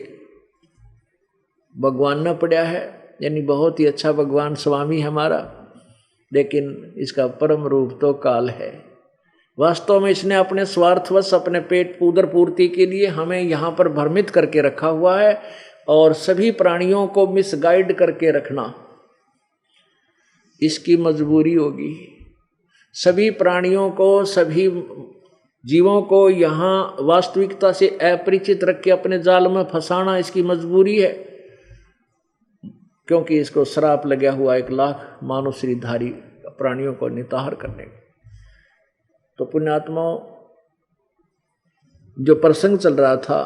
भगवान न पड़ा है, यानी बहुत ही अच्छा भगवान स्वामी हमारा, लेकिन इसका परम रूप तो काल है। वास्तव में इसने अपने स्वार्थवश, अपने पेट उदर पूर्ति के लिए हमें यहाँ पर भ्रमित करके रखा हुआ है, और सभी प्राणियों को मिसगाइड करके रखना इसकी मजबूरी होगी। सभी प्राणियों को, सभी जीवों को यहाँ वास्तविकता से अपरिचित रख के अपने जाल में फंसाना इसकी मजबूरी है, क्योंकि इसको श्राप लगा हुआ 1 लाख मानव श्रीधारी प्राणियों को निताहार करने। तो पुण्यात्माओं, जो प्रसंग चल रहा था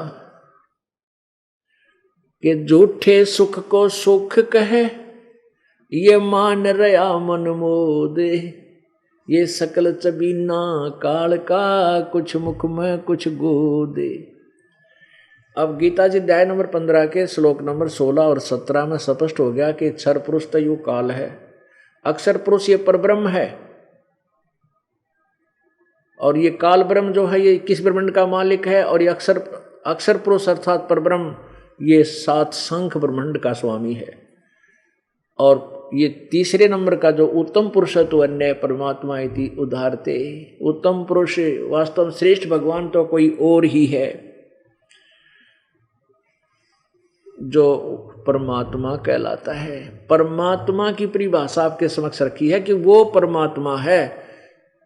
कि झूठे सुख को सुख कहे, ये मान रया मन मोदे, ये सकल चबीना काल का, कुछ मुख में कुछ गोदे। अब गीता जी अध्याय नंबर 15 के श्लोक नंबर 16 और 17 में स्पष्ट हो गया कि क्षर पुरुष तो यू काल है, अक्षर पुरुष ये परब्रह्म है, और ये काल ब्रह्म जो है ये किस ब्रह्मांड का मालिक है, और ये अक्षर पुरुष अर्थात परब्रह्म ये 7 शंख ब्रह्मांड का स्वामी है। और ये तीसरे नंबर का जो उत्तम पुरुष है तो अन्य परमात्मा इति उदाहरते, उत्तम पुरुष वास्तव में श्रेष्ठ भगवान तो कोई और ही है, जो परमात्मा कहलाता है। परमात्मा की परिभाषा आपके समक्ष रखी है कि वो परमात्मा है।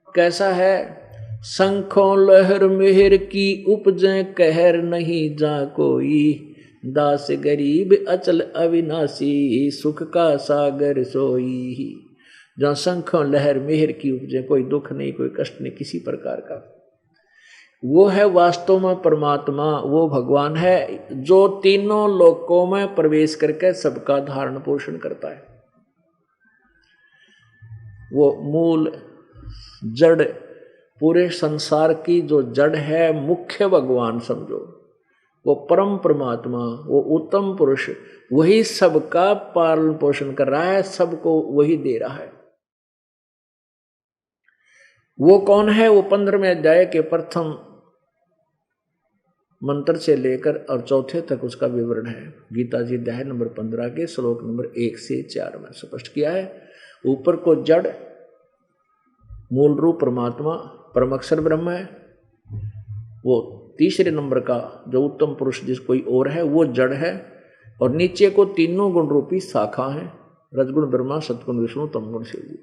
कैसा है? शंखों लहर मेहर की उपजे कहर नहीं जा कोई, दास गरीब अचल अविनाशी सुख का सागर सोई। जहाँ शंखों लहर मेहर की उपजे, कोई दुख नहीं, कोई कष्ट नहीं किसी प्रकार का, वो है वास्तव में परमात्मा, वो भगवान है जो तीनों लोकों में प्रवेश करके सबका धारण पोषण करता है। वो मूल जड़, पूरे संसार की जो जड़ है, मुख्य भगवान समझो, वो परम परमात्मा, वो उत्तम पुरुष, वही सबका पालन पोषण कर रहा है, सबको वही दे रहा है। वो कौन है? वो 15वें अध्याय के प्रथम मंत्र से लेकर और चौथे तक उसका विवरण है। गीता जी अध्याय नंबर 15 के श्लोक नंबर 1 से 4 में स्पष्ट किया है। ऊपर को जड़, मूल रूप परमात्मा, परम अक्षर ब्रह्म है। वो तीसरे नंबर का जो उत्तम पुरुष जिस कोई और है वो जड़ है, और नीचे को तीनों गुण रूपी शाखा है, रजगुण ब्रह्मा, सतगुण विष्णु, तमगुण शिव जी,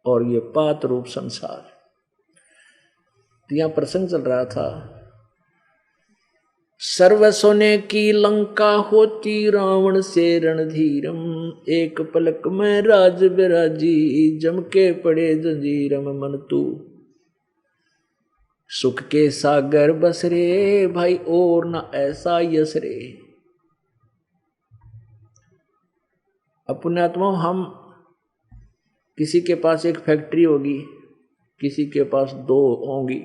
और ये पात रूप संसार। तो यहाँ प्रसंग चल रहा था, सर्व सोने की लंका होती रावण से रणधीरम, एक पलक में राज बिराजी जम के पड़े जंजीरम मन तू, सुख के सागर बस रे भाई और ना ऐसा यश रे। पुण्यात्मा, हम किसी के पास एक फैक्ट्री होगी, किसी के पास 2 होंगी,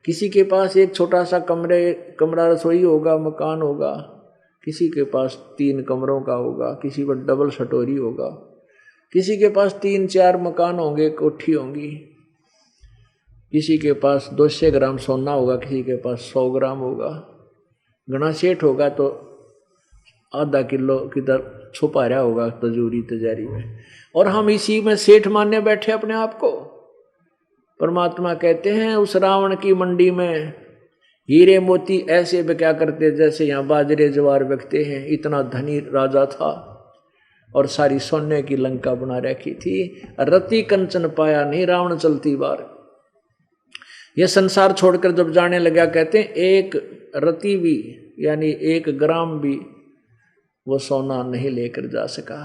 किसी के पास एक छोटा सा कमरा रसोई होगा, मकान होगा, किसी के पास 3 कमरों का होगा, किसी पर डबल सटोरी होगा, किसी के पास 3-4 मकान होंगे, कोठी होंगी, किसी के पास 200 ग्राम सोना होगा, किसी के पास 100 ग्राम होगा। घना सेठ होगा तो आधा किलो किधर छुपा रहा होगा तिजोरी में, और हम इसी में सेठ मानने बैठे अपने आप को। परमात्मा कहते हैं उस रावण की मंडी में हीरे मोती ऐसे बिका करते जैसे यहाँ बाजरे ज्वार बिकते हैं। इतना धनी राजा था और सारी सोने की लंका बना रखी थी। रति कंचन पाया नहीं रावण चलती बार। यह संसार छोड़कर जब जाने लगा, कहते हैं एक रति भी यानी 1 ग्राम भी वो सोना नहीं लेकर जा सका।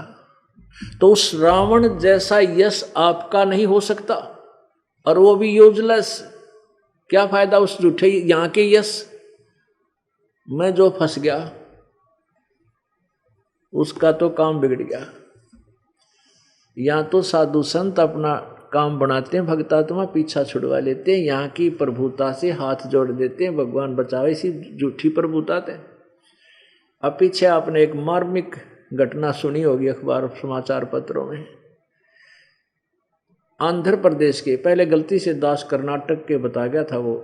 तो उस रावण जैसा यश आपका नहीं हो सकता, और वो भी यूजलेस। क्या फायदा उस झूठे यहां के यश में जो फंस गया, उसका तो काम बिगड़ गया। यहां तो साधु संत अपना काम बनाते हैं, भक्तात्मा पीछा छुड़वा लेते हैं, यहाँ की प्रभुता से हाथ जोड़ देते हैं, भगवान बचावे, इसी झूठी प्रभुता थे। अब पीछे आपने एक मार्मिक घटना सुनी होगी अखबार समाचार पत्रों में। आंध्र प्रदेश के, पहले गलती से दास कर्नाटक के बता गया था, वो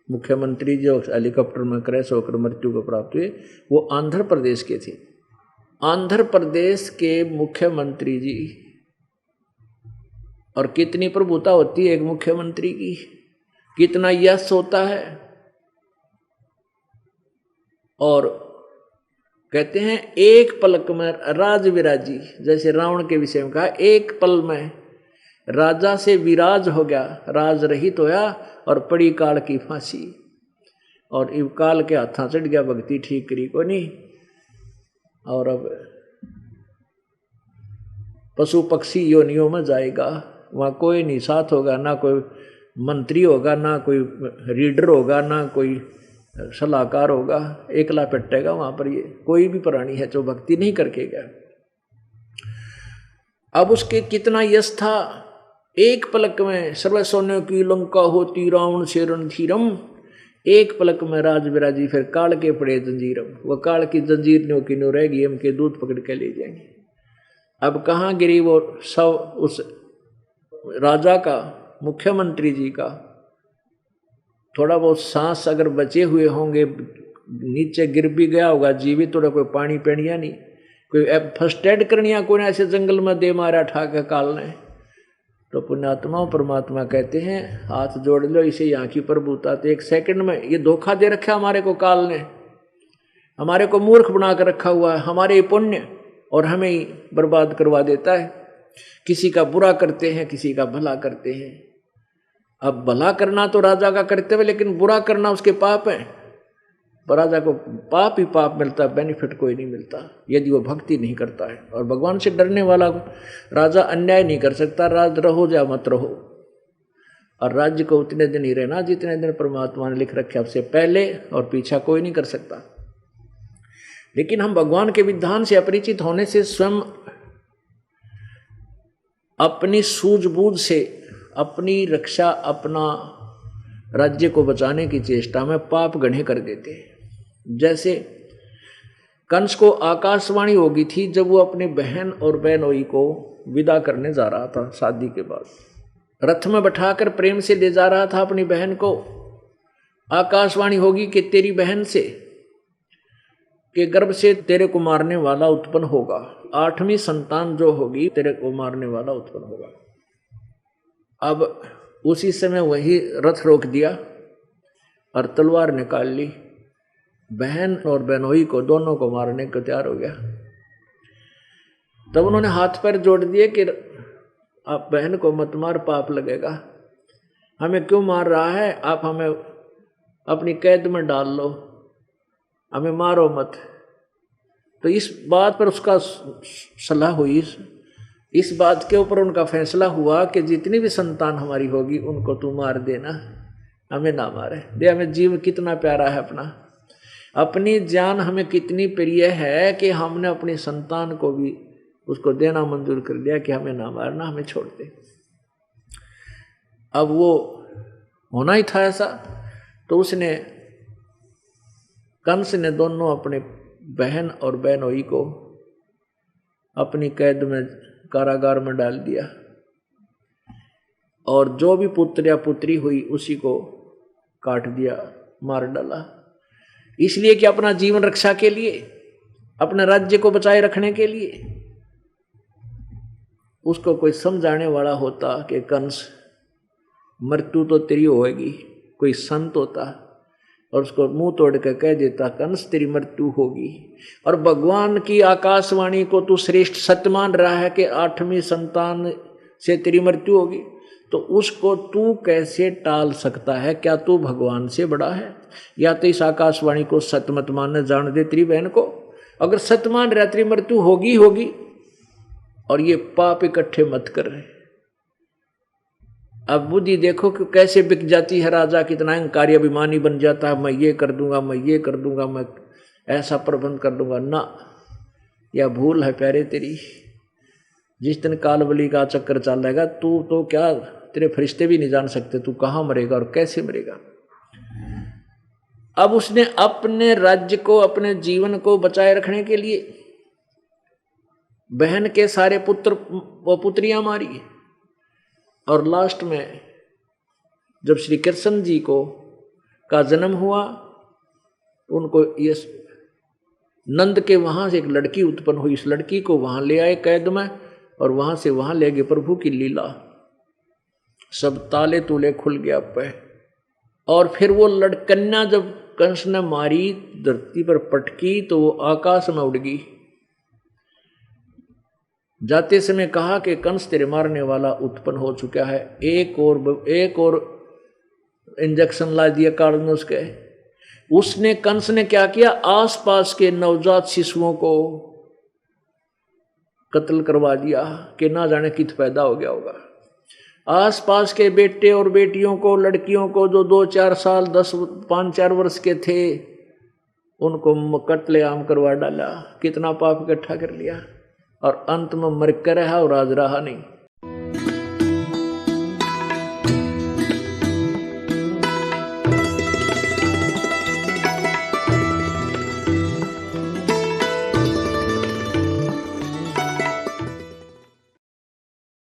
मुख्यमंत्री जो हेलीकॉप्टर में क्रैश होकर मृत्यु को प्राप्त हुए, वो आंध्र प्रदेश के थे। आंध्र प्रदेश के मुख्यमंत्री जी, और कितनी प्रभुता होती है एक मुख्यमंत्री की, कितना यश होता है। और कहते हैं एक पलक में राज विराजी, जैसे रावण के विषय में कहा, एक पल में राजा से विराज हो गया, राज रहित होया और पड़ी काल की फांसी। और इव काल के हाथा चढ़ गया, भक्ति ठीक करी को नहीं। और अब पशु पक्षी योनियों में जाएगा, वहाँ कोई नहीं साथ होगा, ना कोई मंत्री होगा, ना कोई रीडर होगा, ना कोई सलाहकार होगा, एकला पिटेगा वहाँ पर। ये कोई भी प्राणी है जो भक्ति नहीं करके गया। अब उसके कितना यश था, एक पलक में सर्व सोने की लंका होती रावण से रणधीरम, एक पलक में राज विराजी फिर काल के पड़े जंजीरम। वह काल की जंजीर न्यो की न्यो रहेगी, हम के दूध पकड़ के ले जाएंगे। अब कहाँ गिरी वो सब, उस राजा का, मुख्यमंत्री जी का थोड़ा बहुत सांस अगर बचे हुए होंगे, नीचे गिर भी गया होगा जीवित, थोड़ा कोई पानी पेनिया नहीं, कोई फर्स्ट एड करनिया कोई ऐसे जंगल में दे मारा ठाक काल ने। तो पुण्यात्मा परमात्मा कहते हैं हाथ जोड़ लो, इसे यहाँ की प्रभुता। तो 1 सेकंड में ये धोखा दे रखा हमारे को, काल ने हमारे को मूर्ख बना कर रखा हुआ है, हमारे पुण्य, और हमें ही बर्बाद करवा देता है। किसी का बुरा करते हैं, किसी का भला करते हैं। अब भला करना तो राजा का कर्तव्य, लेकिन बुरा करना उसके पाप है। पर राजा को पाप ही पाप मिलता, बेनिफिट कोई नहीं मिलता यदि वो भक्ति नहीं करता है। और भगवान से डरने वाला राजा अन्याय नहीं कर सकता, राज रहो या मत रहो। और राज्य को उतने दिन ही रहना जितने दिन परमात्मा ने लिख रखे, आपसे पहले और पीछा कोई नहीं कर सकता। लेकिन हम भगवान के विधान से अपरिचित होने से स्वयं अपनी सूझबूझ से अपनी रक्षा, अपना राज्य को बचाने की चेष्टा में पाप गढ़े कर देते हैं। जैसे कंस को आकाशवाणी होगी थी जब वो अपनी बहन और बहनोई को विदा करने जा रहा था, शादी के बाद रथ में बैठाकर प्रेम से ले जा रहा था अपनी बहन को। आकाशवाणी होगी कि तेरी बहन से के गर्भ से तेरे को मारने वाला उत्पन्न होगा, 8वीं संतान जो होगी तेरे को मारने वाला उत्पन्न होगा। अब उसी समय वही रथ रोक दिया और तलवार निकाल ली, बहन और बहनोई को दोनों को मारने को तैयार हो गया। तब उन्होंने हाथ पैर जोड़ दिए कि आप बहन को मत मार, पाप लगेगा। हमें क्यों मार रहा है, आप हमें अपनी कैद में डाल लो, हमें मारो मत। तो इस बात पर उसका सलाह हुई, इस बात के ऊपर उनका फैसला हुआ कि जितनी भी संतान हमारी होगी उनको तू मार देना, हमें ना मारे दे। हमें जीव कितना प्यारा है अपना, अपनी जान हमें कितनी प्रिय है कि हमने अपनी संतान को भी उसको देना मंजूर कर दिया कि हमें ना मारना, हमें छोड़ दे। अब वो होना ही था ऐसा। तो उसने, कंस ने दोनों अपने बहन और बहनोई को अपनी कैद में, कारागार में डाल दिया, और जो भी पुत्र या पुत्री हुई उसी को काट दिया, मार डाला। इसलिए कि अपना जीवन रक्षा के लिए, अपने राज्य को बचाए रखने के लिए। उसको कोई समझाने वाला होता कि कंस मृत्यु तो तेरी होएगी, कोई संत होता और उसको मुंह तोड़ के कह देता कंस तेरी मृत्यु होगी। और भगवान की आकाशवाणी को तू श्रेष्ठ सत्य मान रहा है कि 8वीं संतान से तेरी मृत्यु होगी, तो उसको तू कैसे टाल सकता है? क्या तू भगवान से बड़ा है? या तो इस आकाशवाणी को सत्य मत मानने जान दे तेरी बहन को। अगर सत्य मान रहा तेरी मृत्यु होगी होगी, और ये पाप इकट्ठे मत कर रहे। अब बुद्धि देखो कि कैसे बिक जाती है। राजा कितना अहंकारी अभिमानी बन जाता है, मैं ये कर दूंगा, मैं ये कर दूंगा, मैं ऐसा प्रबंध कर दूंगा। ना, यह भूल है प्यारे तेरी। जिस दिन कालबली का चक्कर चलेगा, तू तो क्या, तेरे फरिश्ते भी नहीं जान सकते तू कहाँ मरेगा और कैसे मरेगा। अब उसने अपने राज्य को, अपने जीवन को बचाए रखने के लिए बहन के सारे पुत्र व पुत्रियां मारी। और लास्ट में जब श्री कृष्ण जी को का जन्म हुआ, उनको ये नंद के वहां से एक लड़की उत्पन्न हुई। इस लड़की को वहां ले आए कैद में, और वहां से वहां ले गए। प्रभु की लीला, सब ताले तूले खुल गया पे। और फिर वो कन्या जब कंस ने मारी, धरती पर पटकी तो वो आकाश में उड़ गई। जाते समय कहा कि कंस तेरे मारने वाला उत्पन्न हो चुका है, एक और इंजेक्शन ला दिया काल में उसके। उसने, कंस ने क्या किया, आसपास के नवजात शिशुओं को कत्ल करवा दिया कि ना जाने कित पैदा हो गया होगा। आसपास के बेटे और बेटियों को, लड़कियों को जो 2-4 साल 5-4 वर्ष के थे, उनको कत्लेआम करवा डाला। कितना पाप इकट्ठा कर लिया, और अंत में मर कर रहा और आज रहा नहीं।